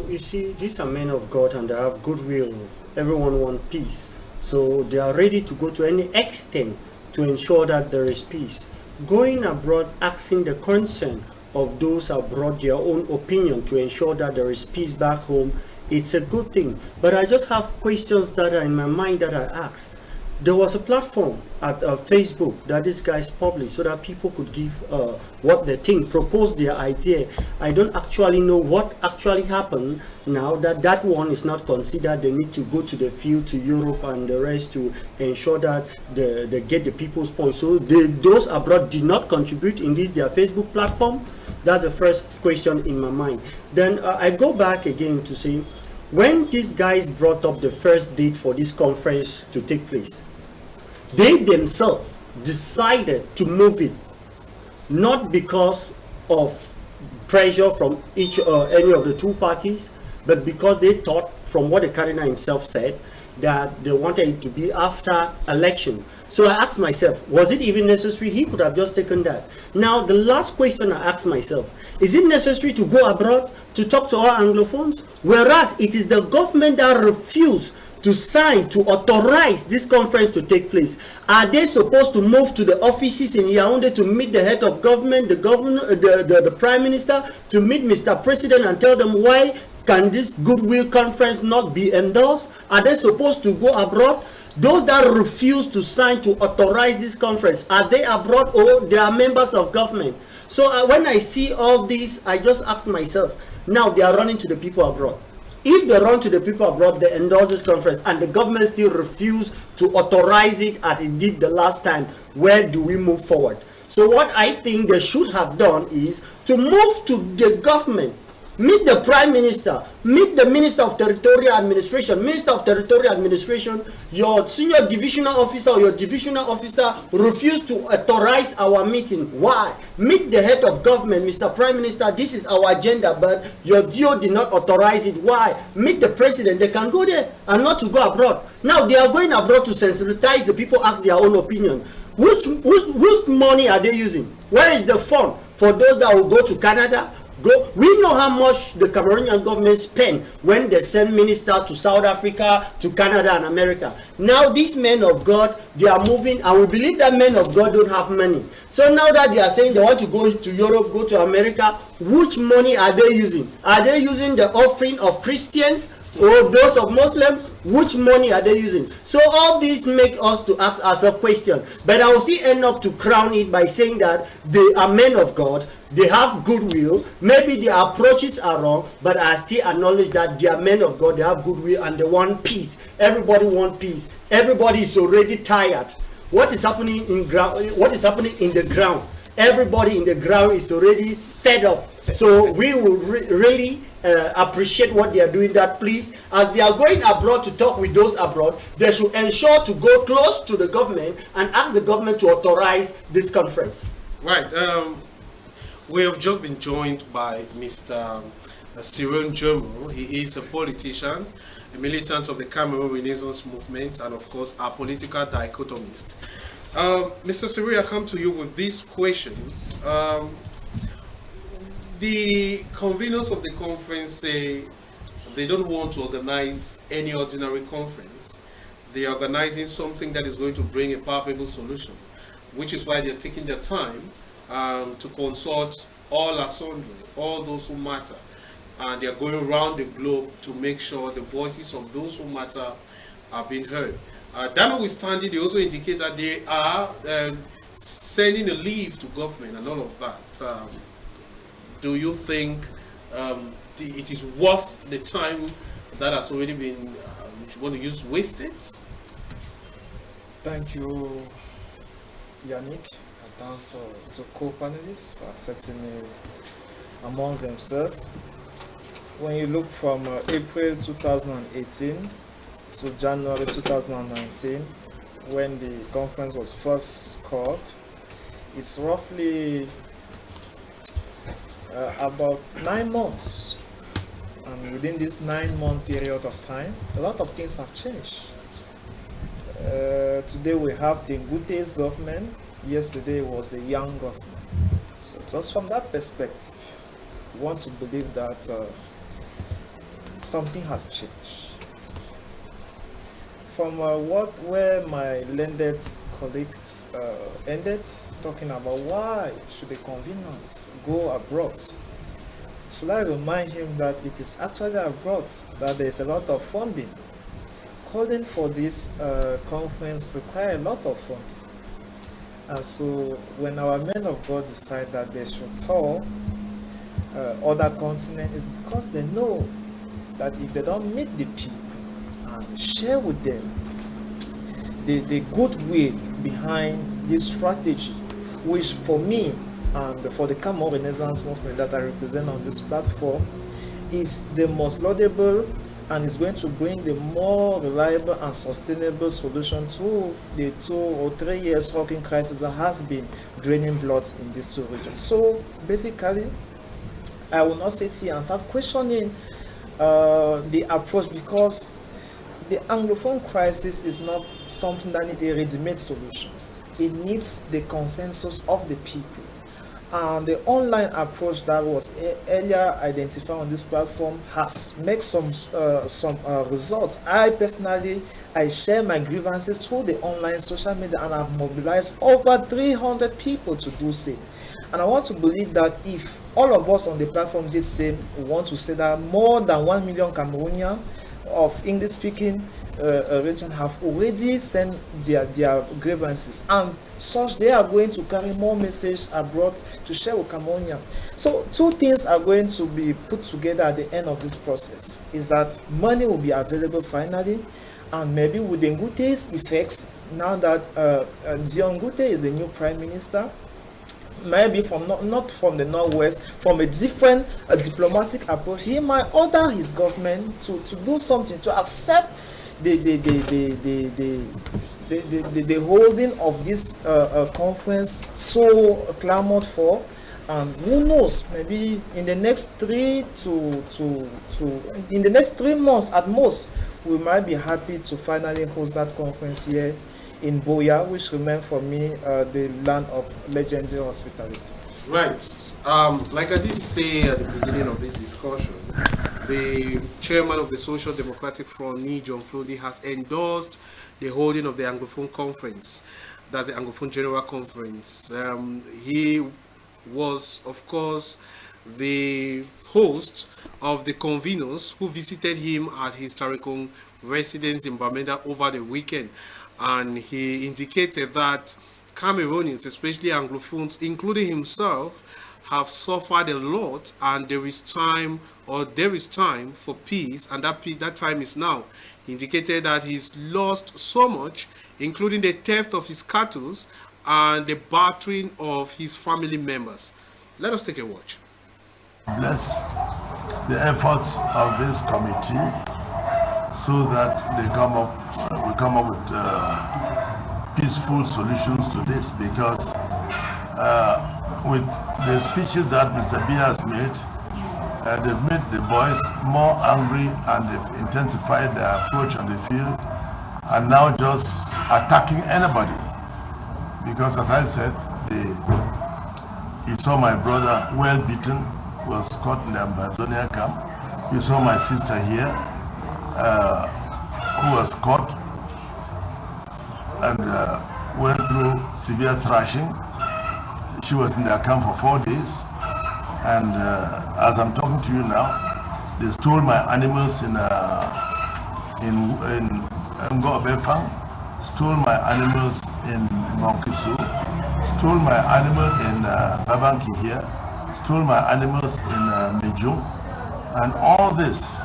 You see, these are men of God and they have goodwill. Everyone wants peace. So they are ready to go to any extent to ensure that there is peace. Going abroad, asking the concern of those abroad their own opinion to ensure that there is peace back home, it's a good thing. But I just have questions that are in my mind that I ask. There was a platform at Facebook that these guys published so that people could give what they think, propose their idea. I don't actually know what actually happened now that that one is not considered. They need to go to the field, to Europe and the rest to ensure that they get the people's point. So those abroad did not contribute in their Facebook platform. That's the first question in my mind. Then I go back again to say, when these guys brought up the first date for this conference to take place, they themselves decided to move it, not because of pressure from any of the two parties, but because they thought, from what the cardinal himself said, that they wanted it to be after election. So I asked myself, was it even necessary? He could have just taken that. Now, the last question I asked myself, is it necessary to go abroad to talk to our Anglophones? Whereas it is the government that refused to sign, to authorize this conference to take place? Are they supposed to move to the offices in Yaoundé to meet the head of government, the governor, the prime minister, to meet Mr. President and tell them why can this goodwill conference not be endorsed? Are they supposed to go abroad? Those that refuse to sign to authorize this conference, are they abroad or they are members of government? So when I see all this, I just ask myself, now they are running to the people abroad. If they run to the people abroad, they endorse this conference, and the government still refuse to authorize it as it did the last time, where do we move forward? So what I think they should have done is to move to the government, meet the prime minister, meet the minister of territorial administration. Minister of territorial administration, your senior divisional officer or your divisional officer refused to authorize our meeting. Why? Meet the head of government, Mr. Prime Minister, this is our agenda, but your DO did not authorize it. Why? Meet the president. They can go there and not to go abroad. Now they are going abroad to sensitize the people, ask their own opinion. Which money are they using? Where is the fund for those that will go to Canada? We know how much the Cameroonian government spend when they send ministers to South Africa, to Canada and America. Now these men of God, they are moving, and we believe that men of God don't have money. So now that they are saying they want to go to Europe, go to America, which money are they using? Are they using the offering of Christians or those of Muslims? Which money are they using? So all these make us to ask ourselves questions. But I will still end up to crown it by saying that they are men of God, they have goodwill, maybe their approaches are wrong, but I still acknowledge that they are men of God, they have goodwill, and they want peace. Everybody wants peace. Everybody is already tired. What is happening in ground? What is happening in the ground? Everybody in the ground is already fed up. So we will really appreciate what they are doing. That please, as they are going abroad to talk with those abroad, they should ensure to go close to the government and ask the government to authorize this conference. Right. We have just been joined by Mr. Cyrille Njeumo. He is a politician, a militant of the Cameroon Renaissance movement, and of course a political dichotomist. Mr. Cyrille, I come to you with this question. The conveners of the conference say they don't want to organize any ordinary conference. They are organizing something that is going to bring a palpable solution, which is why they're taking their time to consult all assembly, all those who matter. And they're going around the globe to make sure the voices of those who matter are being heard. That notwithstanding, they also indicate that they are sending a leave to government and all of that. Do you think it is worth the time that has already been, which you want to use, wasted? Thank you, Yannick, and thanks to co-panelists for accepting me amongst themselves. When you look from April 2018 to January 2019, when the conference was first called, it's roughly about 9 months, and within this 9-month period of time, a lot of things have changed. Today we have the Ngute's government, yesterday was the young government. So just from that perspective, we want to believe that something has changed. From where my learned colleagues ended, talking about why should the conveners go abroad, should I remind him that it is actually abroad that there is a lot of funding. Calling for this conference requires a lot of funding. And so when our men of God decide that they should tour other continents, it's because they know that if they don't meet the people and share with them the goodwill behind this strategy, which for me and for the Cameroon Renaissance movement that I represent on this platform is the most laudable and is going to bring the more reliable and sustainable solution to the 2 or 3 years walking crisis that has been draining blood in these two regions. So basically, I will not sit here and start questioning the approach, because the Anglophone crisis is not something that needs a ready-made solution. It needs the consensus of the people. and the online approach that was earlier identified on this platform has made some results. I personally, I share my grievances through the online social media, and I've mobilized over 300 people to do so. And I want to believe that if all of us on the platform did same, we want to say that more than 1 million Cameroonians of English-speaking region have already sent their grievances, and such they are going to carry more messages abroad to share with Cameroonians. So two things are going to be put together at the end of this process, is that money will be available finally, and maybe with the Ngute's effects, now that Ngute is the new prime minister, maybe from not from the northwest, from a different diplomatic approach, he might order his government to do something, to accept the holding of this conference so clamored for. And who knows, maybe in the next 3 months at most, we might be happy to finally host that conference here in Boya, which remains for me the land of legendary hospitality. Right. Like I did say at the beginning of this discussion, the chairman of the Social Democratic Front, Njeumo, has endorsed the holding of the Anglophone conference. That's the Anglophone General Conference. He was, of course, the host of the Conveners who visited him at his Tarikon residence in Bamenda over the weekend. And he indicated that Cameroonians, especially Anglophones, including himself, have suffered a lot, and there is time for peace, and that time is now. He indicated that he's lost so much, including the theft of his cattle and the battering of his family members. Let us take a watch. Bless the efforts of this committee so that we come up with peaceful solutions to this, because with the speeches that Mr. B has made, they've made the boys more angry, and they've intensified their approach on the field, and now just attacking anybody. Because as I said, you saw my brother well beaten, was caught in the Ambazonian camp. You saw my sister here, who was caught and went through severe thrashing. She was in their camp for 4 days, and as I'm talking to you now, they stole my animals in Ngobefang, stole my animals in Monkisu, stole my animal in Babanki here, stole my animals in Njeumo, and all this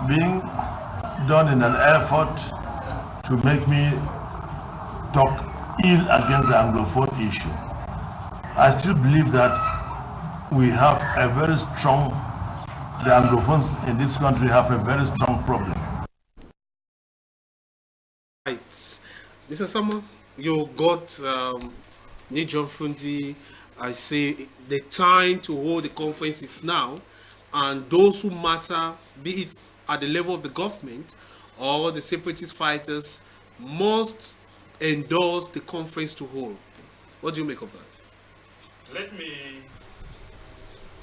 being done in an effort to make me talk ill against the Anglophone issue. I still believe that we have a very strong, the Anglophones in this country have a very strong problem. Right. Mr. Sama, you got Njeumo. I say the time to hold the conference is now, and those who matter, be it at the level of the government or the separatist fighters, must endorse the conference to hold. What do you make of that?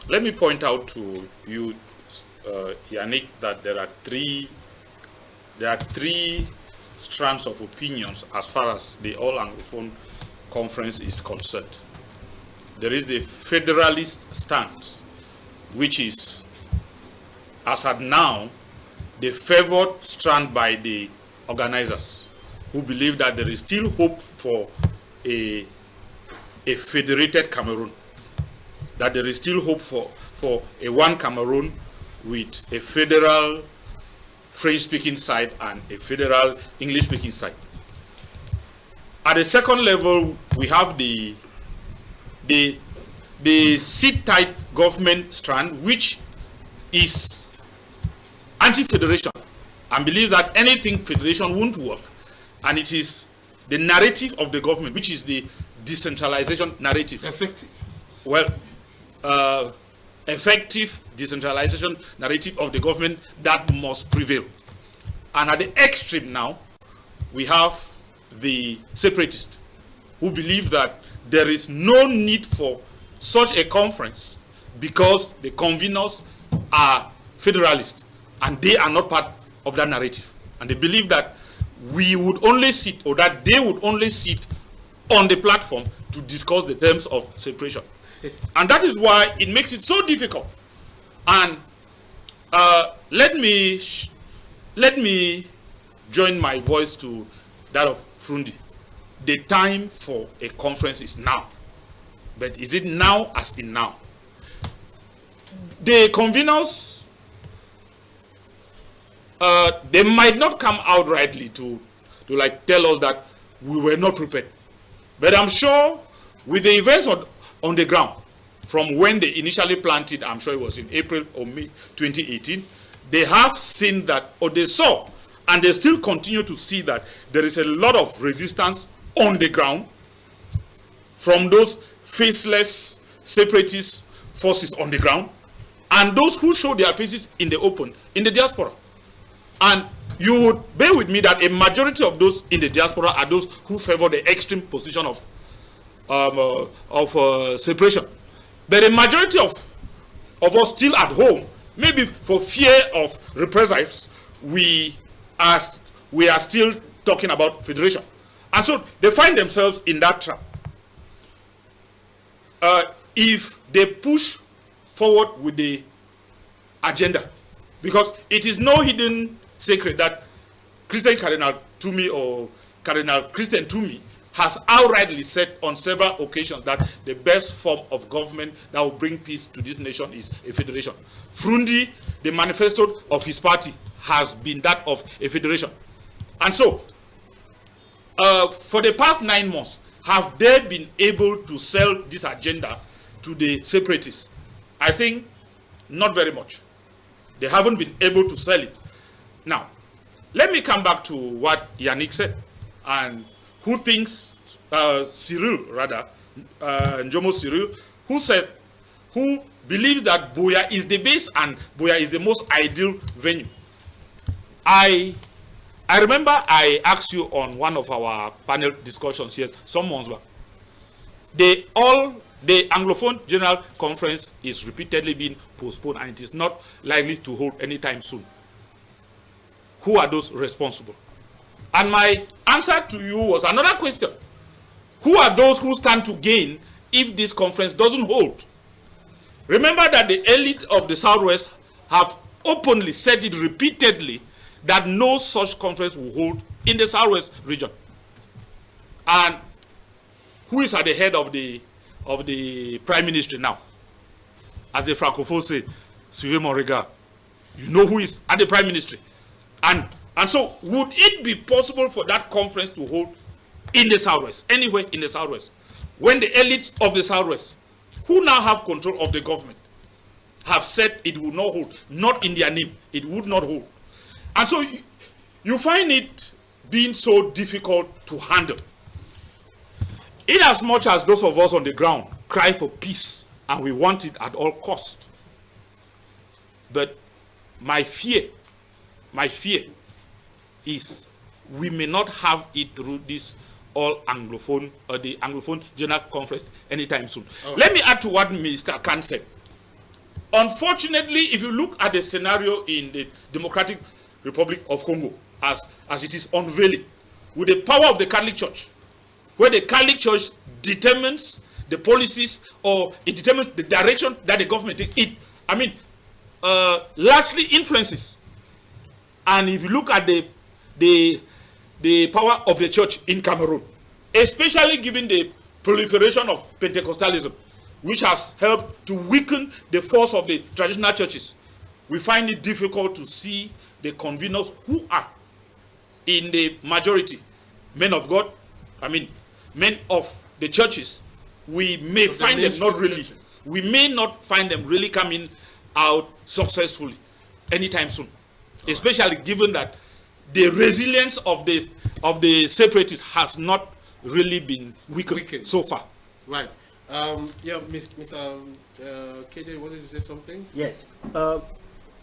Let me point out to you, Yannick, that there are three strands of opinions as far as the All Anglophone Conference is concerned. There is the federalist stance, which is, as at now, the favored strand by the organizers, who believe that there is still hope for a federated Cameroon, that there is still hope for a one Cameroon with a federal French-speaking side and a federal English-speaking side. At the second level, we have the seat-type government strand, which is anti-federation and believes that anything federation won't work. And it is the narrative of the government, which is the decentralization narrative. Effective. Well, effective decentralization narrative of the government that must prevail. And at the extreme now, we have the separatists, who believe that there is no need for such a conference because the conveners are federalists and they are not part of that narrative. And they believe that we would only sit, or that they would only sit on the platform to discuss the terms of separation. And that is why it makes it so difficult. And let me join my voice to that of Frundi. The time for a conference is now. But is it now as in now? The conveners, they might not come out rightly to like tell us that we were not prepared. But I'm sure with the events on the ground, from when they initially planted, I'm sure it was in April or May 2018, they have seen that, or they saw, and they still continue to see that there is a lot of resistance on the ground from those faceless separatist forces on the ground and those who show their faces in the open in the diaspora. And you would bear with me that a majority of those in the diaspora are those who favor the extreme position of separation. But a majority of us still at home, maybe for fear of reprisals, we are still talking about federation. And so they find themselves in that trap. If they push forward with the agenda, because it is no hidden secret that Christian Cardinal Toomey or Cardinal Christian Toomey has outrightly said on several occasions that the best form of government that will bring peace to this nation is a federation. Frundi, the manifesto of his party, has been that of a federation. And so, for the past 9 months, have they been able to sell this agenda to the separatists? I think not very much. They haven't been able to sell it. Now, let me come back to what Yannick said, and who thinks, Cyrille rather, Njeumo Cyrille, who believes that Buya is the base and Buya is the most ideal venue. I remember I asked you on one of our panel discussions here some months back. The Anglophone General Conference is repeatedly being postponed and it is not likely to hold anytime soon. Who are those responsible? And my answer to you was another question. Who are those who stand to gain if this conference doesn't hold? Remember that the elite of the Southwest have openly said it repeatedly that no such conference will hold in the Southwest region. And who is at the head of the Prime Ministry now? As the Francophone say, Suivez mon regard. You know who is at the Prime Ministry. And so, would it be possible for that conference to hold in the Southwest, anywhere in the Southwest, when the elites of the Southwest, who now have control of the government, have said it will not hold, not in their name, it would not hold. And so, you find it being so difficult to handle. In as much as those of us on the ground cry for peace, and we want it at all costs. But my fear is we may not have it through this all Anglophone or the Anglophone General Conference anytime soon. Oh. Let me add to what Mr. Khan said. Unfortunately, if you look at the scenario in the Democratic Republic of Congo as it is unveiling, with the power of the Catholic Church, where the Catholic Church determines the policies or it determines the direction that the government takes, it largely influences. And if you look at the power of the church in Cameroon, especially given the proliferation of Pentecostalism, which has helped to weaken the force of the traditional churches, we find it difficult to see the conveners who are in the majority, men of God, men of the churches. We may find them not really, we may not find them really coming out successfully anytime soon, especially given that the resilience of the separatists has not really been weakened so far. Right. Mr. Kedia, wanted to say something? Yes.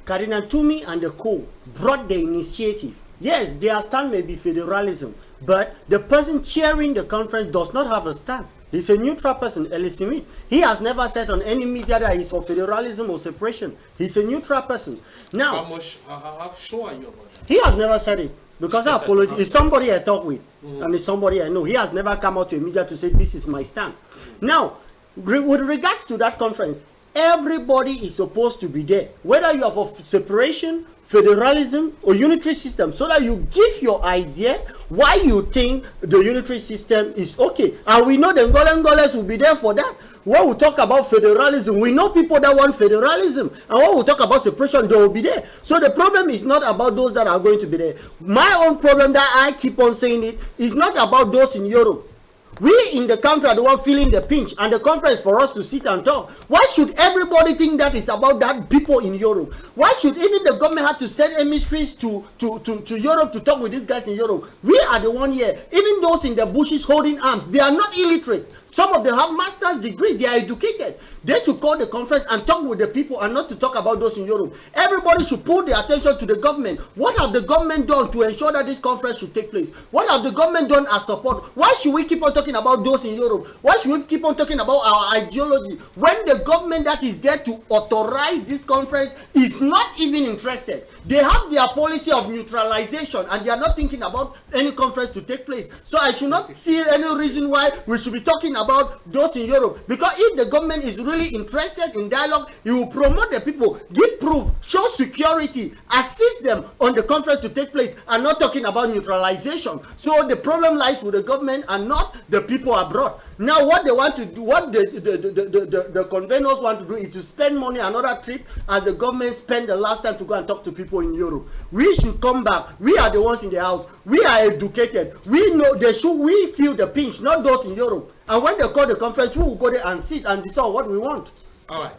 Cardinal Toomey and the co brought the initiative. Yes, their stand may be federalism, but the person chairing the conference does not have a stand. He's a neutral person, Elisimi. He has never said on any media that he's for federalism or separation. He's a neutral person. Now, how sure are you about that? he has never said it because I followed. It's somebody I talk with, and it's somebody I know. He has never come out to a media to say this is my stand. Now, with regards to that conference, everybody is supposed to be there, whether you are for separation, federalism, or unitary system, so that you give your idea why you think the unitary system is okay. And we know the Ngoles will be there for that. When we talk about federalism, we know people that want federalism. And when we talk about separation, they will be there. So the problem is not about those that are going to be there. My own problem that I keep on saying it is not about those in Europe. We in the country are the one feeling the pinch, and the conference for us to sit and talk. Why should everybody think that it's about that people in Europe? Why should even the government have to send emissaries to Europe to talk with these guys in Europe? We are the one here. Even those in the bushes holding arms, they are not illiterate. Some of them have master's degree. They are educated. They should call the conference and talk with the people, and not to talk about those in Europe. Everybody should put their attention to the government. What have the government done to ensure that this conference should take place? What have the government done as support? Why should we keep on talking about those in Europe? Why should we keep on talking about our ideology when the government that is there to authorize this conference is not even interested? They have their policy of neutralization, and they are not thinking about any conference to take place. So I should not see any reason why we should be talking about those in Europe. Because if the government is really interested in dialogue, it will promote the people, give proof, show security, assist them on the conference to take place, and not talking about neutralization. So the problem lies with the government and not the people abroad. Now what they want to do, what the conveners want to do, is to spend money another trip as the government spent the last time to go and talk to people in Europe. We should come back. We are the ones in the house. We are educated. We know they should. We feel the pinch, not those in Europe. And when they call the conference, we will go there and sit and decide what we want. All right,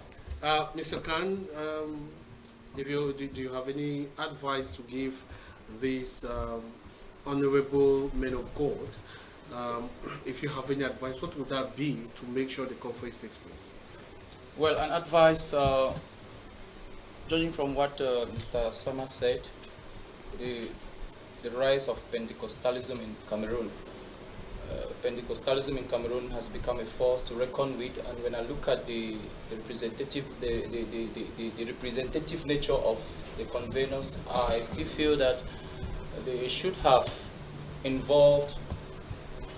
Mr. Khan, do you have any advice to give these honorable men of God? If you have any advice, what would that be to make sure the conference takes place? Well, an advice, judging from what Mr. Sama said, the rise of Pentecostalism in Cameroon. Pentecostalism in Cameroon has become a force to reckon with, and when I look at the representative nature of the conveners, I still feel that they should have involved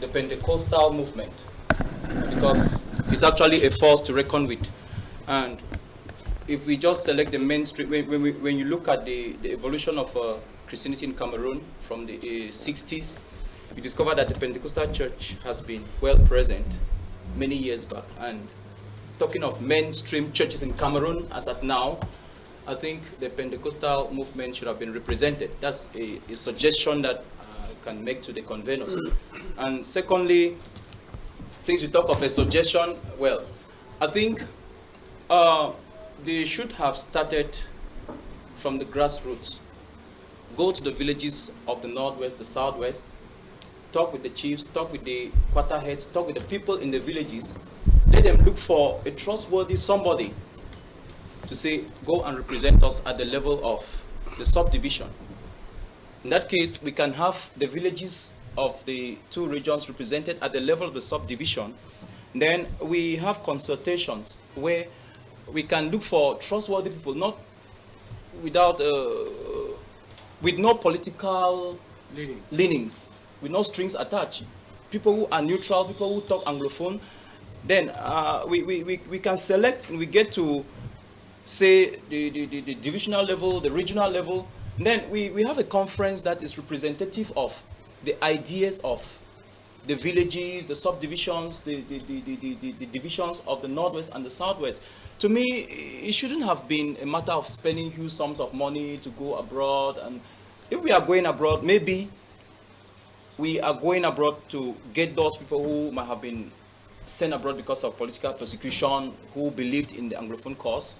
the Pentecostal movement, because it's actually a force to reckon with. And if we just select the mainstream, when you look at the evolution of Christianity in Cameroon from the 60s, you discover that the Pentecostal church has been well present many years back. And talking of mainstream churches in Cameroon as at now, I think the Pentecostal movement should have been represented. That's a suggestion that I can make to the conveners. And secondly, since you talk of a suggestion, well, I think they should have started from the grassroots. Go to the villages of the northwest, the southwest, talk with the chiefs, talk with the quarter heads, talk with the people in the villages. Let them look for a trustworthy somebody to say, go and represent us at the level of the subdivision. In that case, we can have the villages of the two regions represented at the level of the subdivision. Then we have consultations where we can look for trustworthy people, not without, with no political leanings, with no strings attached. People who are neutral, people who talk Anglophone. Then we can select, and we get to say the divisional level, the regional level. And then we have a conference that is representative of the ideas of the villages, the subdivisions, the divisions of the northwest and the southwest. To me, it shouldn't have been a matter of spending huge sums of money to go abroad. And if we are going abroad, maybe we are going abroad to get those people who might have been sent abroad because of political persecution, who believed in the Anglophone cause,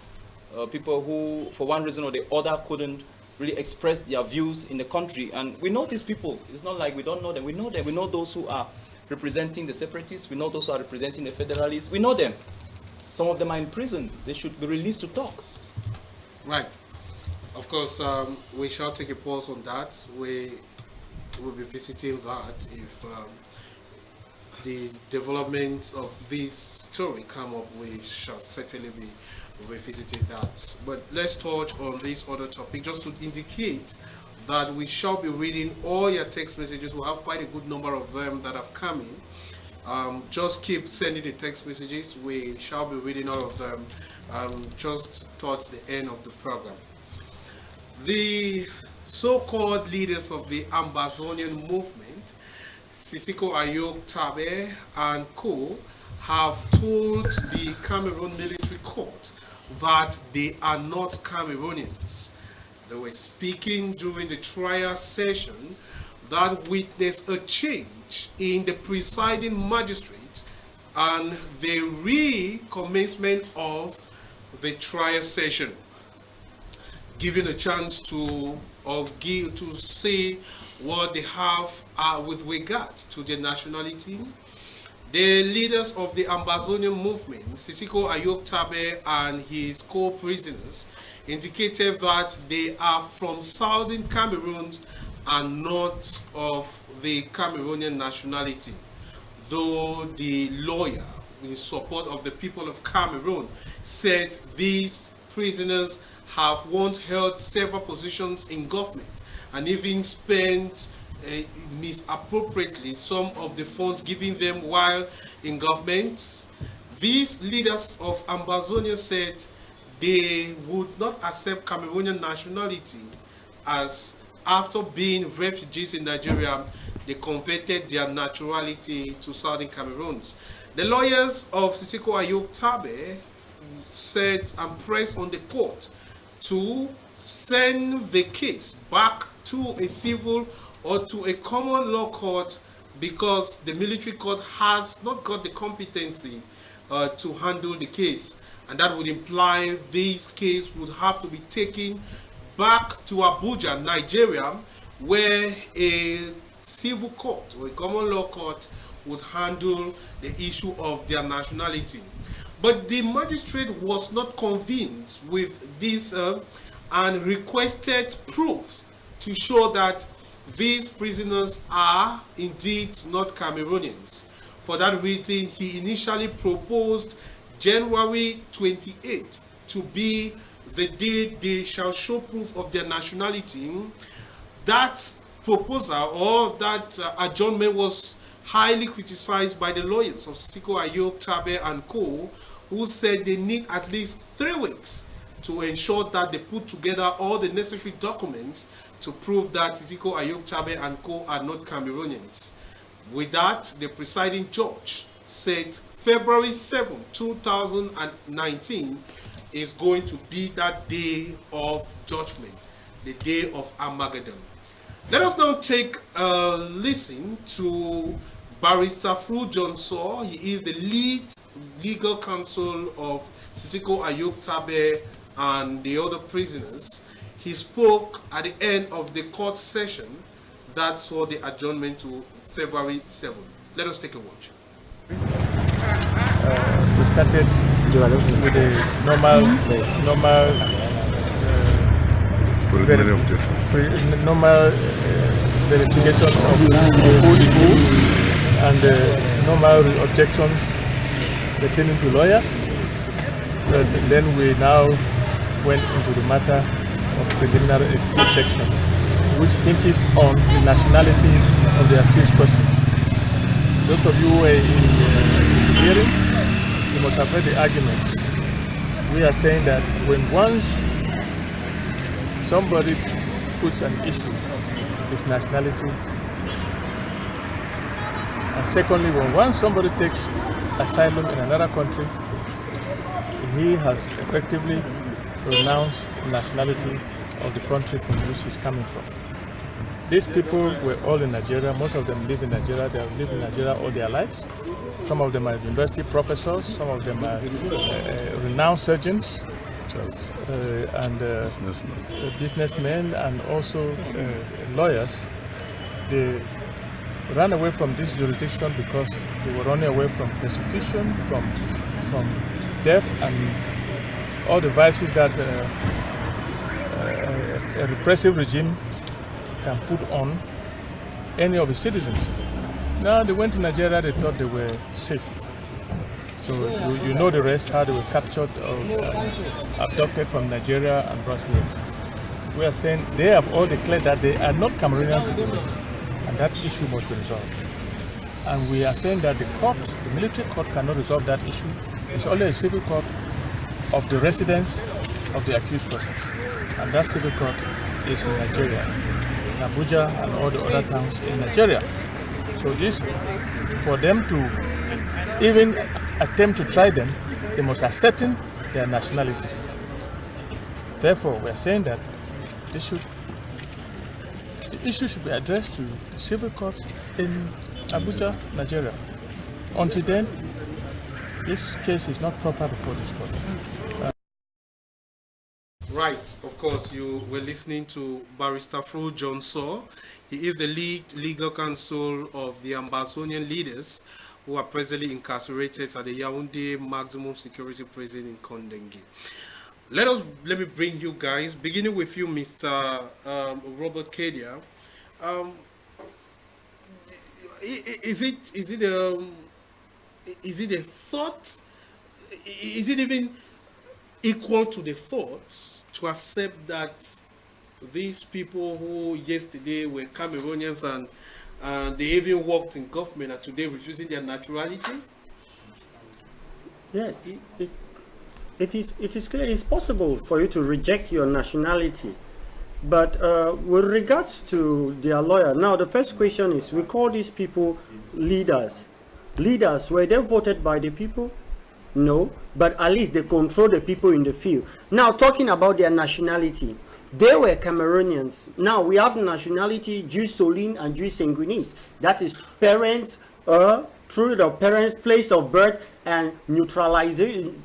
people who, for one reason or the other, couldn't really express their views in the country. And we know these people. It's not like we don't know them. We know them. We know those who are representing the separatists. We know those who are representing the federalists. We know them. Some of them are in prison. They should be released to talk. Right. Of course, we shall take a pause on that. We will be visiting that if the development of this story come up, we shall certainly be revisiting that. But let's touch on this other topic just to indicate that we shall be reading all your text messages. We have quite a good number of them that have come in. Just keep sending the text messages. We shall be reading all of them just towards the end of the program. The so-called leaders of the Ambazonian movement, Sisiko Ayok Tabe and co, have told the Cameroon military court that they are not Cameroonians. They were speaking during the trial session that witnessed a change in the presiding magistrate and the recommencement of the trial session, giving a chance to say what they have with regard to their nationality. The leaders of the Ambazonian movement, Sisiko Ayok Tabe and his co-prisoners, indicated that they are from southern Cameroon and not of the Cameroonian nationality, though the lawyer in support of the people of Cameroon said these prisoners have once held several positions in government and even spent misappropriately some of the funds given them while in government. These leaders of Ambazonia said they would not accept Cameroonian nationality, as after being refugees in Nigeria, they converted their nationality to Southern Cameroon. The lawyers of Sisiko Ayok Tabe said and pressed on the court to send the case back to a civil or to a common law court because the military court has not got the competency to handle the case, and that would imply this case would have to be taken back to Abuja, Nigeria, where a civil court or a common law court would handle the issue of their nationality. But the magistrate was not convinced with this and requested proofs to show that these prisoners are indeed not Cameroonians. For that reason, he initially proposed January 28 to be the day they shall show proof of their nationality. That proposal or that adjournment was highly criticized by the lawyers of Sisiko Ayok Tabe and co, who said they need at least 3 weeks to ensure that they put together all the necessary documents to prove that Sisiko Ayok Tabe and co are not Cameroonians. With that, the presiding judge said February 7, 2019 is going to be that day of judgment, the day of Armageddon. Let us now take a listen to Barrister Fru Johnson. He is the lead legal counsel of Sisiko Ayok Tabe and the other prisoners. He spoke at the end of the court session that saw the adjournment to February 7. Let us take a watch. We started with a normal verification of who is who and normal objections pertaining to lawyers. But then we now went into the matter of preliminary objection, which hinges on the nationality of the accused persons. Those of you who were in the hearing, you must have read the arguments. We are saying that when once somebody puts an issue, his nationality, and secondly, when once somebody takes asylum in another country, he has effectively renounced the nationality of the country from which he's coming from. These people were all in Nigeria. Most of them live in Nigeria. They have lived in Nigeria all their lives. Some of them are university professors. Some of them are renowned surgeons and businessmen and also lawyers. They ran away from this jurisdiction because they were running away from persecution, from death, and all the vices that a repressive regime can put on any of its citizens. No, they went to Nigeria, they thought they were safe. So you know the rest, how they were captured or abducted from Nigeria and brought here. We are saying they have all declared that they are not Cameroonian citizens, and that issue must be resolved. And we are saying that the court, the military court, cannot resolve that issue. It's only a civil court of the residents of the accused persons. And that civil court is in Nigeria, in Abuja and all the other towns in Nigeria. So this, for them to even attempt to try them, they must ascertain their nationality. Therefore, we are saying that the issue should be addressed to the civil courts in Abuja, Nigeria. Until then, this case is not proper before this court. Right, of course, you were listening to Barrister Fru John Saw. He is the lead legal counsel of the Ambazonian leaders who are presently incarcerated at the Yaoundé Maximum Security Prison in Kondengi. Let me bring you guys, beginning with you, Mr. Robert Kedia. Is it a thought? Is it even equal to the thoughts to accept that these people who yesterday were Cameroonians and they even worked in government are today refusing their naturality? Yeah, it is clear it's possible for you to reject your nationality. But with regards to their lawyer, now the first question is, we call these people leaders. Leaders, were they voted by the people? No, but at least they control the people in the field. Now, talking about their nationality, they were Cameroonians. Now, we have nationality, Jewish Solin and Jewish Sanguinese. That is parents, through the parents' place of birth and neutralization,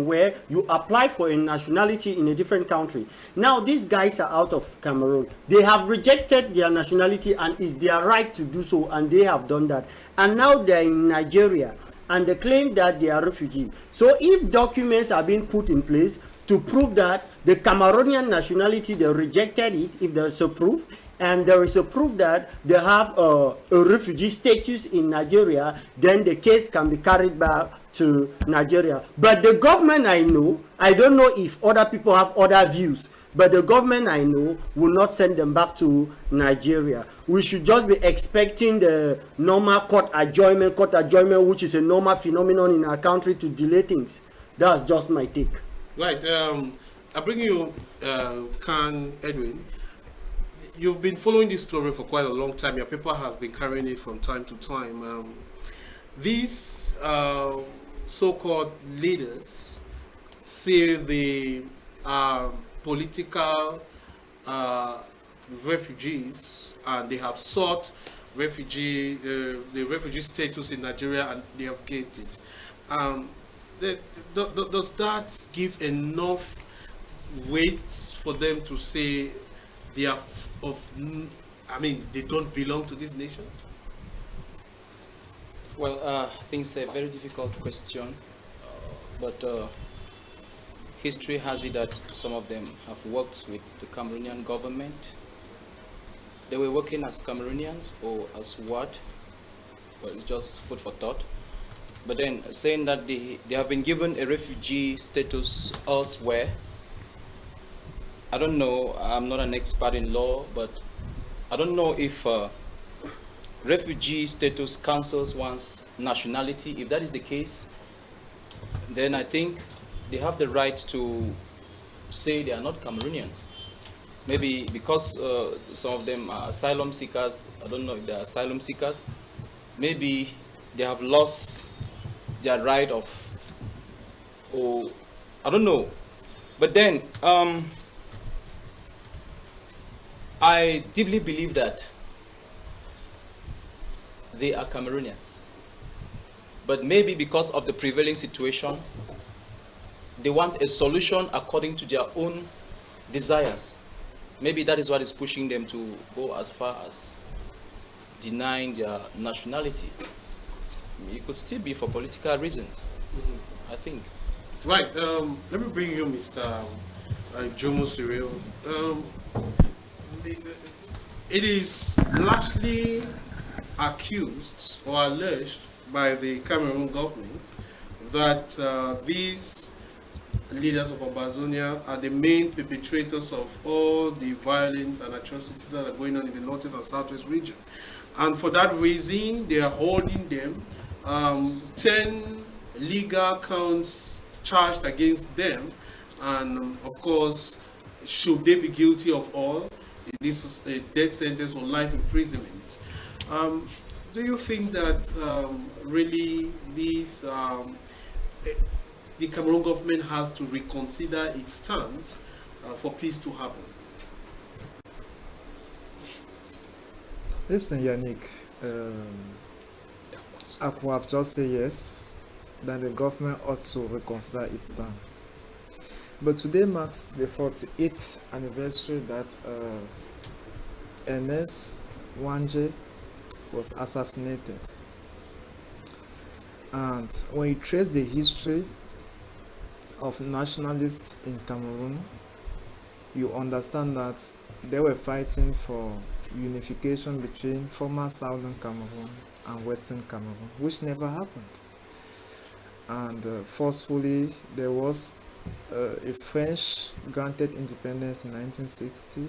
where you apply for a nationality in a different country. Now, these guys are out of Cameroon. They have rejected their nationality, and it's their right to do so, and they have done that. And now they're in Nigeria, and they claim that they are refugees. So if documents are being put in place to prove that the Cameroonian nationality, they rejected it, if there's a proof, and there is a proof that they have a refugee status in Nigeria, then the case can be carried back to Nigeria. But the government I know, I don't know if other people have other views, but the government I know will not send them back to Nigeria. We should just be expecting the normal court adjournment, which is a normal phenomenon in our country to delay things. That's just my take. Right. I bring you, Edwin. You've been following this story for quite a long time. Your paper has been carrying it from time to time. These so-called leaders say the political refugees, and they have sought the refugee status in Nigeria, and they have gained it. Does that give enough weight for them to say they are they don't belong to this nation? Well, I think it's a very difficult question, but history has it that some of them have worked with the Cameroonian government. They were working as Cameroonians or as what? Well, it's just food for thought. But then saying that they have been given a refugee status elsewhere, I don't know, I'm not an expert in law, but I don't know if refugee status cancels one's nationality. If that is the case, then I think they have the right to say they are not Cameroonians. Maybe because some of them are asylum seekers. I don't know if they are asylum seekers. Maybe they have lost their right of, or I don't know. But then, I deeply believe that they are Cameroonians. But maybe because of the prevailing situation, they want a solution according to their own desires. Maybe that is what is pushing them to go as far as denying their nationality. It could still be for political reasons, I think. Right. Let me bring you, Mr. Njeumo Cyrille. It is largely accused or alleged by the Cameroon government that these leaders of Ambazonia are the main perpetrators of all the violence and atrocities that are going on in the northeast and southwest region. And for that reason, they are holding them. 10 legal counts charged against them. And of course, should they be guilty of all, this is a death sentence or life imprisonment. Do you think that really these the Cameroon government has to reconsider its stance for peace to happen? Listen, Yannick, I could have just said yes, that the government ought to reconsider its stance. But today marks the 48th anniversary that Ernest was assassinated. And when you trace the history of nationalists in Cameroon, you understand that they were fighting for unification between former Southern Cameroon and Western Cameroon, which never happened. And forcefully, there was a French granted independence in 1960,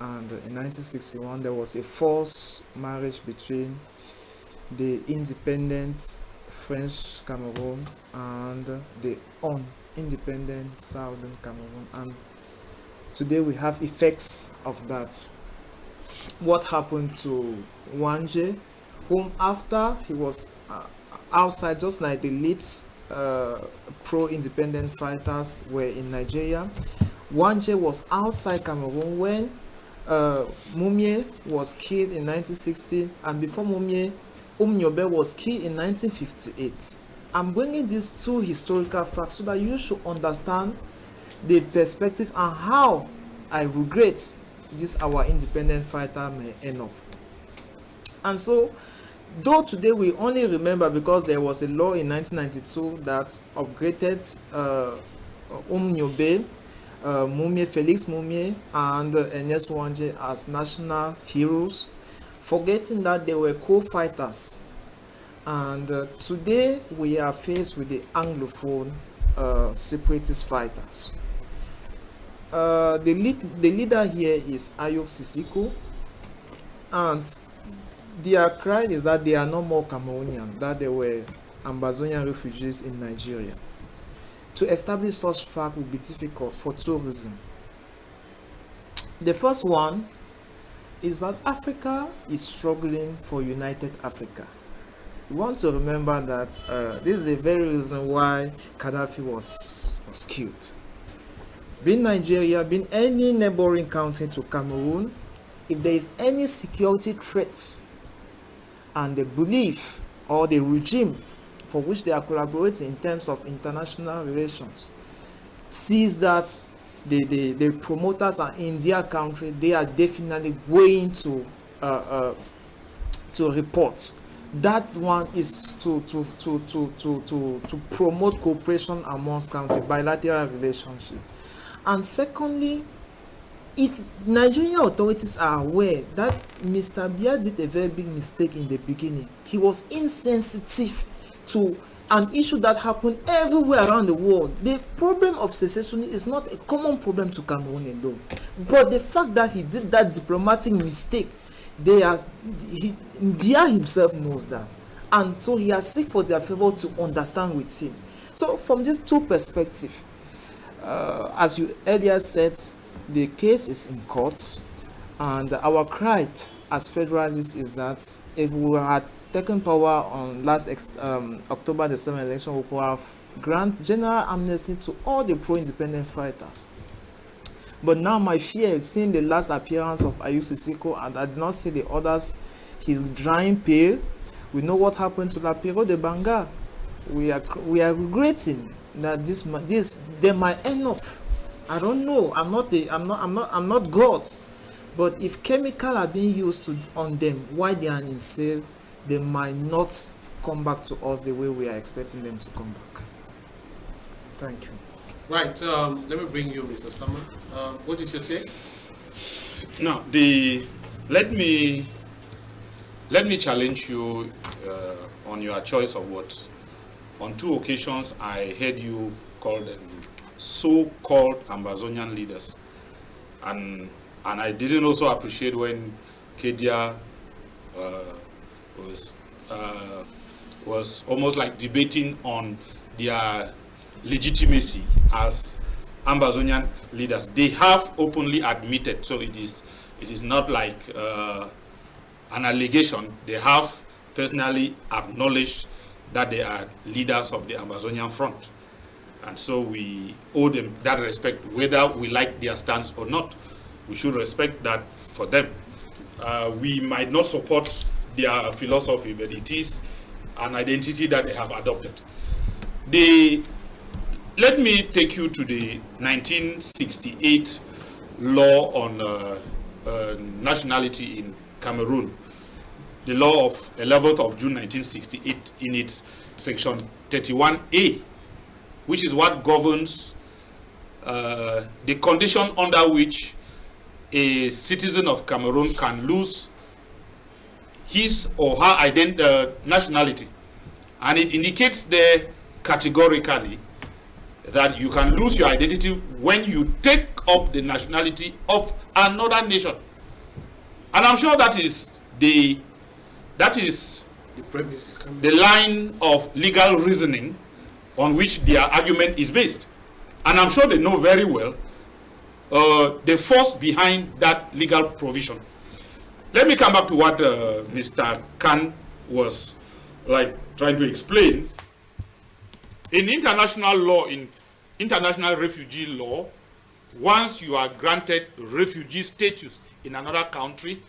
and in 1961 there was a forced marriage between the independent French Cameroon and the independent Southern Cameroon, and today we have effects of that. What happened to Wanje, whom after he was outside, just like the leads pro-independent fighters were in Nigeria, Wanje was outside Cameroon when Mumie was killed in 1960, and before Mumie, Njeumo was killed in 1958. I'm bringing these two historical facts so that you should understand the perspective and how I regret this our independent fighter may end up. And so, though today we only remember because there was a law in 1992 that upgraded Njeumo, Mumie, Felix Mumie, and Ernest Wanje as national heroes, forgetting that they were co-fighters. And today we are faced with the Anglophone separatist fighters. The leader here is Ayo Sisiko, and their cry is that they are no more Cameroonian, that they were Ambazonian refugees in Nigeria. To establish such fact would be difficult for two reasons. The first one is that Africa is struggling for united Africa. We want to remember that this is the very reason why Gaddafi was killed. Being Nigeria, being any neighboring country to Cameroon, if there is any security threat and the belief or the regime for which they are collaborating in terms of international relations sees that the promoters are in their country, they are definitely going to report. That one is to promote cooperation amongst countries, bilateral relationship. And secondly, Nigerian authorities are aware that Mr. Biya did a very big mistake in the beginning. He was insensitive to an issue that happened everywhere around the world. The problem of secession is not a common problem to Cameroon alone. But the fact that he did that diplomatic mistake, Biya himself knows that. And so he has seek for their favor to understand with him. So from these two perspectives, as you earlier said, the case is in court, and our cry as federalists is that if we had taken power on last October the 7th election, we could have granted general amnesty to all the pro-independent fighters. But now my fear is seeing the last appearance of Ayo Sisiko, and I did not see the others. He's drying pale. We know what happened to La Piro de Banga. We are regretting that they might end up. I don't know. I'm not God. But if chemicals are being used on them while they are in sale, they might not come back to us the way we are expecting them to come back. Thank you. Right. Let me bring you, Mr. Sama. What is your take? Now, let me let me challenge you on your choice of words. On 2 occasions, I heard you call them so-called Ambazonian leaders. And I didn't also appreciate when Kedia was almost like debating on their legitimacy as Ambazonian leaders. They have openly admitted, so it is not like an allegation. They have personally acknowledged that they are leaders of the Ambazonian front. And so we owe them that respect, whether we like their stance or not. We should respect that for them. We might not support their philosophy, but it is an identity that they have adopted. Let me take you to the 1968 law on nationality in Cameroon. The law of 11th of June 1968 in its section 31A, which is what governs the condition under which a citizen of Cameroon can lose his or her nationality. And it indicates there categorically that you can lose your identity when you take up the nationality of another nation. And I'm sure that is the premise, the line of legal reasoning on which their argument is based. And I'm sure they know very well the force behind that legal provision. Let me come back to what Mr. Khan was trying to explain. In international law, in international refugee law, once you are granted refugee status in another country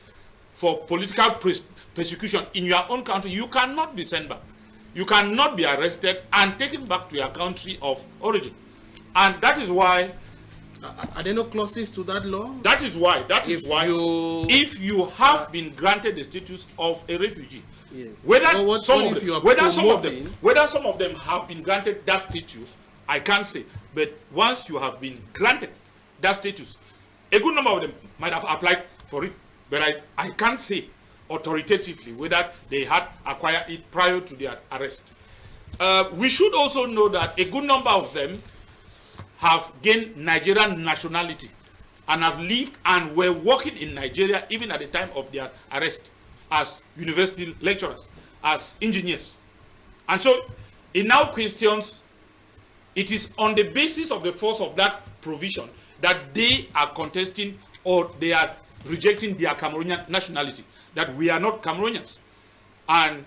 for political persecution in your own country, you cannot be sent back. You cannot be arrested and taken back to your country of origin. And that is why... Are there no clauses to that law? That is why if you have been granted the status of a refugee, yes. whether some of them have been granted that status, I can't say. But once you have been granted that status, a good number of them might have applied for it, but I can't say authoritatively whether they had acquired it prior to their arrest. We should also know that a good number of them have gained Nigerian nationality and have lived and were working in Nigeria even at the time of their arrest as university lecturers, as engineers. And so it now questions, it is on the basis of the force of that provision that they are contesting or they are rejecting their Cameroonian nationality, that we are not Cameroonians. And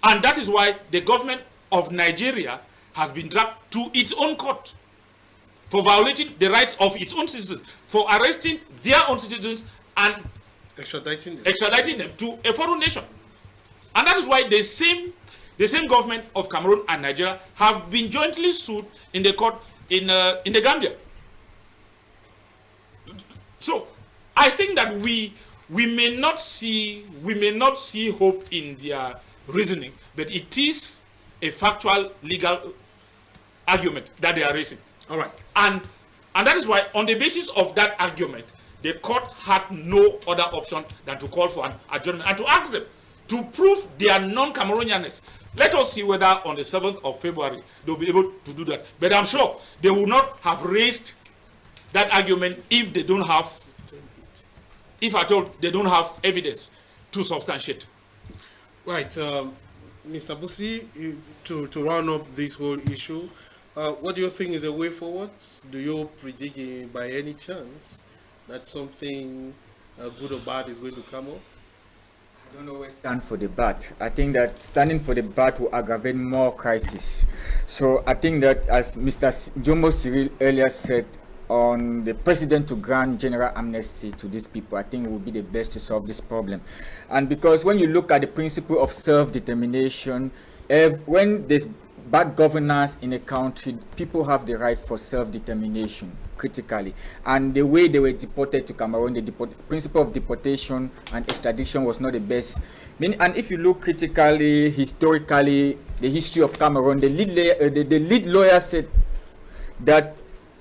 that is why the government of Nigeria has been dragged to its own court for violating the rights of its own citizens, for arresting their own citizens and extraditing them to a foreign nation. And that is why the same government of Cameroon and Nigeria have been jointly sued in the court in the Gambia. So I think that we may not see hope in their reasoning, but it is a factual legal argument that they are raising. All right. And that is why, on the basis of that argument, the court had no other option than to call for an adjournment and to ask them to prove their non-Cameroonianness. Let us see whether on the 7th of February they'll be able to do that. But I'm sure they will not have raised that argument if they don't have, if at all, they don't have evidence to substantiate. Right. Mr. Busi, to round up this whole issue, what do you think is the way forward? Do you predict by any chance that something good or bad is going to come up? I don't always stand for the bad. I think that standing for the bad will aggravate more crisis. So I think that, as Mr. Njeumo Cyrille earlier said, on the president to grant general amnesty to these people, I think will be the best to solve this problem. And because when you look at the principle of self-determination, when there's bad governance in a country, people have the right for self-determination, critically. And the way they were deported to Cameroon, the principle of deportation and extradition was not the best. And if you look critically, historically, the history of Cameroon, the lead lawyer said that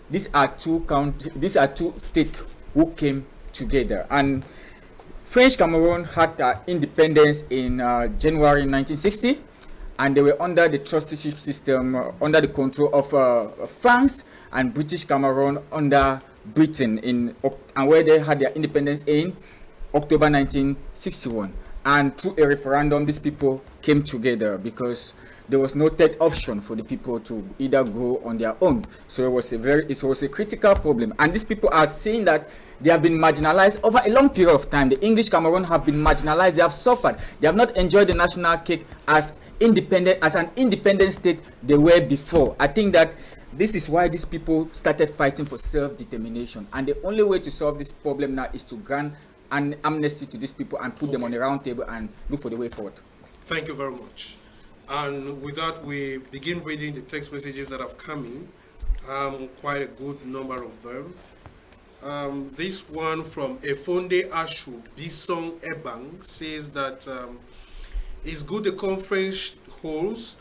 these are two states who came together. And French Cameroon had independence in January 1960, and they were under the trusteeship system, under the control of France, and British Cameroon under Britain, and where they had their independence in October 1961. And through a referendum, these people came together because there was no third option for the people to either go on their own. So it was a critical problem. And these people are saying that they have been marginalized over a long period of time. The English Cameroon have been marginalized. They have suffered. They have not enjoyed the national cake as an independent state they were before. I think that this is why these people started fighting for self-determination. And the only way to solve this problem now is to grant an amnesty to these people and put them on a round table and look for the way forward. Thank you very much. And with that, we begin reading the text messages that have come in, quite a good number of them. This one from Efonde Ashu Bisong Abang says that it's good the conference holds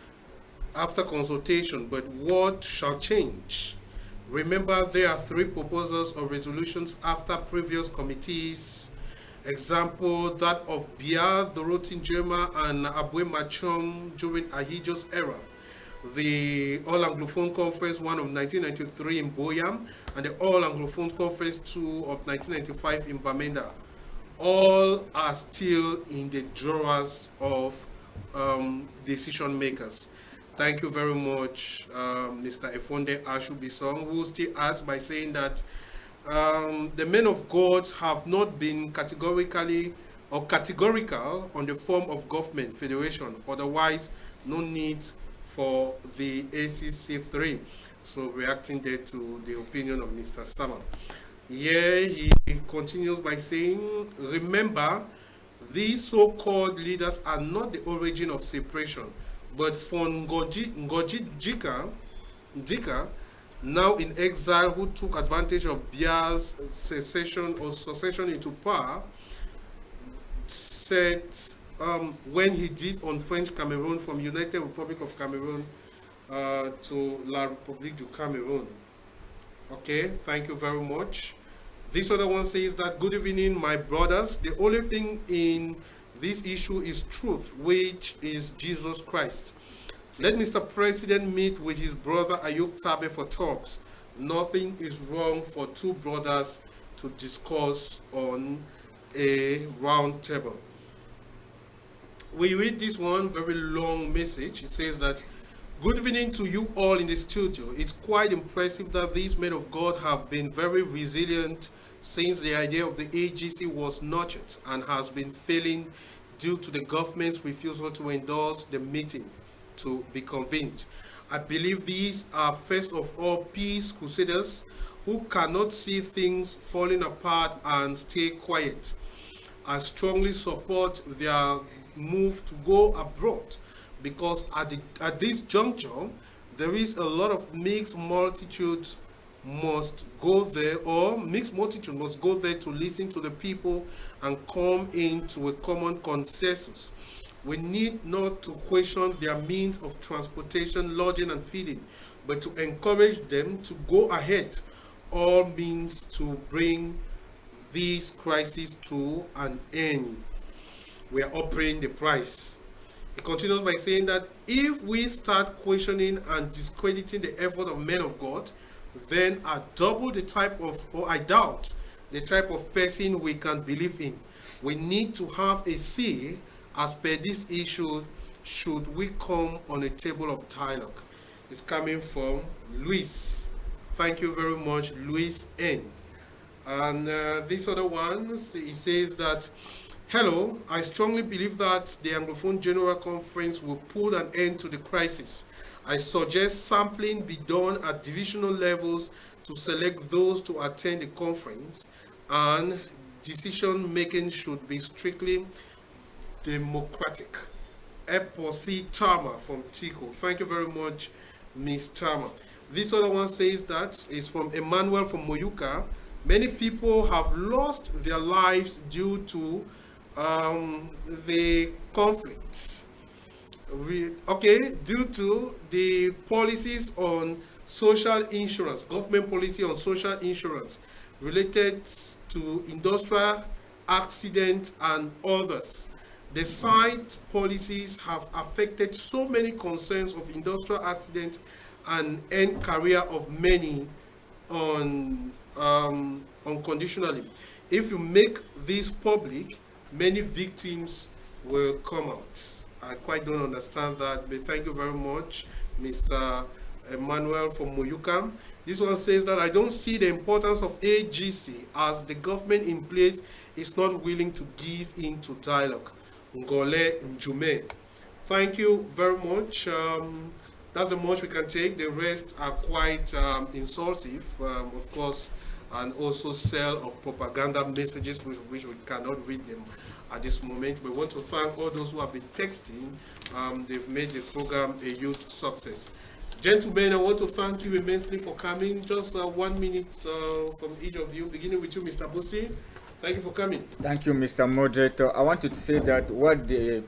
after consultation, but what shall change? Remember, there are 3 proposals of resolutions after previous committees. Example, that of Bia, Dorothy Njeumo, and Abwe Machom during Ahijo's era. The All Anglophone Conference 1 of 1993 in Boyam, and the All Anglophone Conference 2 of 1995 in Bamenda. All are still in the drawers of decision makers. Thank you very much, Mr. Efonde Ashubisong, who still adds by saying that the men of God have not been categorical on the form of government federation. Otherwise, no need for the ACC3. So reacting there to the opinion of Mr. Sama. Yeah, he continues by saying, remember, these so-called leaders are not the origin of separation, but Ngoji Jika, now in exile, who took advantage of Bia's succession into power, said when he did on French Cameroon from United Republic of Cameroon to La République du Cameroun. Okay, thank you very much. This other one says that, good evening, my brothers. The only thing in this issue is truth, which is Jesus Christ. Let Mr. President meet with his brother Ayuk Tabe for talks. Nothing is wrong for 2 brothers to discuss on a round table. We read this one very long message. It says that, good evening to you all in the studio. It's quite impressive that these men of God have been very resilient since the idea of the AGC was nurtured and has been failing due to the government's refusal to endorse the meeting to be convened. I believe these are first of all peace crusaders who cannot see things falling apart and stay quiet. I strongly support their move to go abroad, because at this juncture there is a lot of mixed multitude must go there to listen to the people and come into a common consensus. We need not to question their means of transportation, lodging, and feeding, but to encourage them to go ahead, all means to bring this crisis to an end. We are up paying the price. He continues by saying that if we start questioning and discrediting the effort of men of God, then I doubt the type of person we can believe in. We need to have a say as per this issue should we come on a table of dialogue. It's coming from Luis. Thank you very much, Luis N. And this other one, he says that, hello, I strongly believe that the Anglophone General Conference will put an end to the crisis. I suggest sampling be done at divisional levels to select those to attend the conference, and decision making should be strictly democratic. Eposi Tama from Tico. Thank you very much, Ms. Tama. This other one says that is from Emmanuel from Moyuka. Many people have lost their lives due to the conflicts. Due to the policies on social insurance, government policy on social insurance related to industrial accidents, and others. The site policies have affected so many concerns of industrial accidents and end career of many unconditionally. If you make this public, many victims will come out. I quite don't understand that, but thank you very much, Mr. Emmanuel from Moyukam. This one says that I don't see the importance of AGC as the government in place is not willing to give in to dialogue. Ngole Njeumo. Thank you very much. That's the much we can take. The rest are quite insultive, of course, and also sell of propaganda messages, which we cannot read them at this moment. We want to thank all those who have been texting. They've made the program a huge success. Gentlemen, I want to thank you immensely for coming. Just 1 minute from each of you, beginning with you, Mr. Busi. Thank you for coming. Thank you, Mr. Moderator. I want to say that what the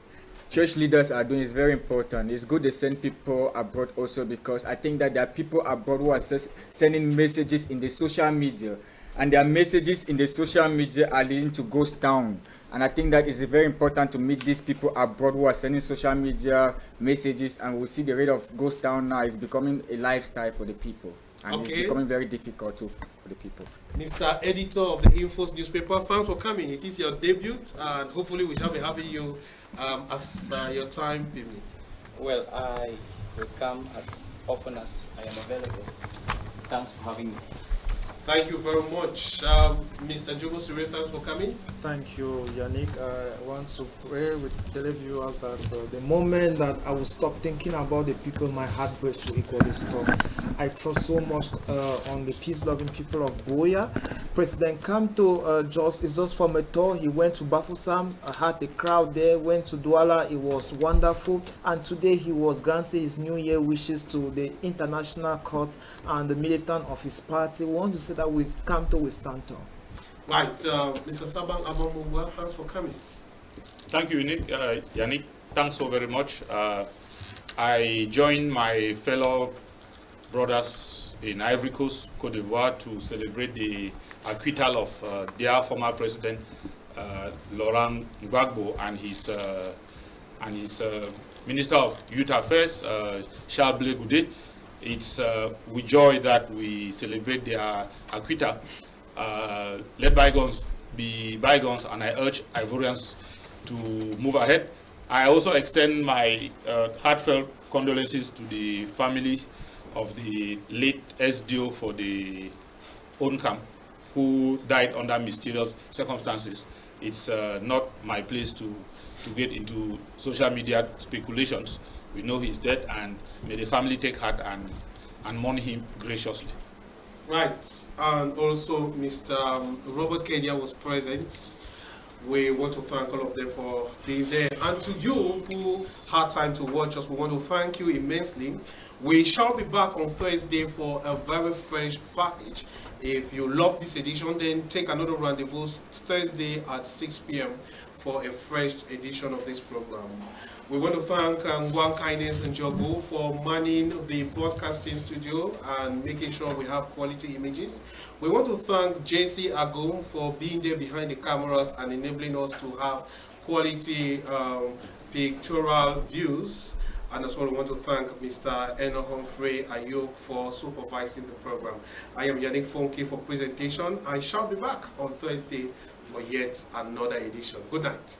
church leaders are doing is very important. It's good to send people abroad also, because I think that there are people abroad who are sending messages in the social media, and their messages in the social media are leading to ghost town. And I think that is very important to meet these people abroad who are sending social media messages, and we see the rate of ghost town now is becoming a lifestyle for the people. And it's becoming very difficult too for the people. Mr. Editor of the Infos newspaper, thanks for coming. It is your debut, and hopefully we shall be having you as your time permit. Well, I will come as often as I am available. Thanks for having me. Thank you very much. Mr. Njeumo, Cyrille, thanks for coming. Thank you, Yannick. I want to pray with televiewers that the moment that I will stop thinking about the people, my heartbreak will equally stop. I trust so much on the peace-loving people of Boya. President Kamto is just from a tour. He went to Bafoussam, had the crowd there, went to Douala. It was wonderful. And today he was granting his New Year wishes to the International Court and the militant of his party. We want to say that with Kamto, we stand tall. Right, Mr. Sabang Abang Mugua, thanks for coming. Thank you, Yannick. Thanks so very much. I joined my fellow brothers in Ivory Coast, Cote d'Ivoire, to celebrate the acquittal of their former president, Laurent Gbagbo, and his Minister of Youth Affairs, Charles Blé Goudé. It's with joy that we celebrate their acquittal. Let bygones be bygones, and I urge Ivorians to move ahead. I also extend my heartfelt condolences to the family of the late SDO for the ONCAM, who died under mysterious circumstances. It's not my place to get into social media speculations. We know he's dead, and may the family take heart and mourn him graciously. Right, and also Mr. Robert Kedia was present. We want to thank all of them for being there. And to you who had time to watch us, we want to thank you immensely. We shall be back on Thursday for a very fresh package. If you love this edition, then take another rendezvous Thursday at 6 p.m. for a fresh edition of this program. We want to thank Ngwan Kindness and Njeumo for manning the broadcasting studio and making sure we have quality images. We want to thank JC Agum for being there behind the cameras and enabling us to have quality pictorial views. And as well, we want to thank Mr. Humphrey Ayok for supervising the program. I am Yannick FONKI for presentation. I shall be back on Thursday for yet another edition. Good night.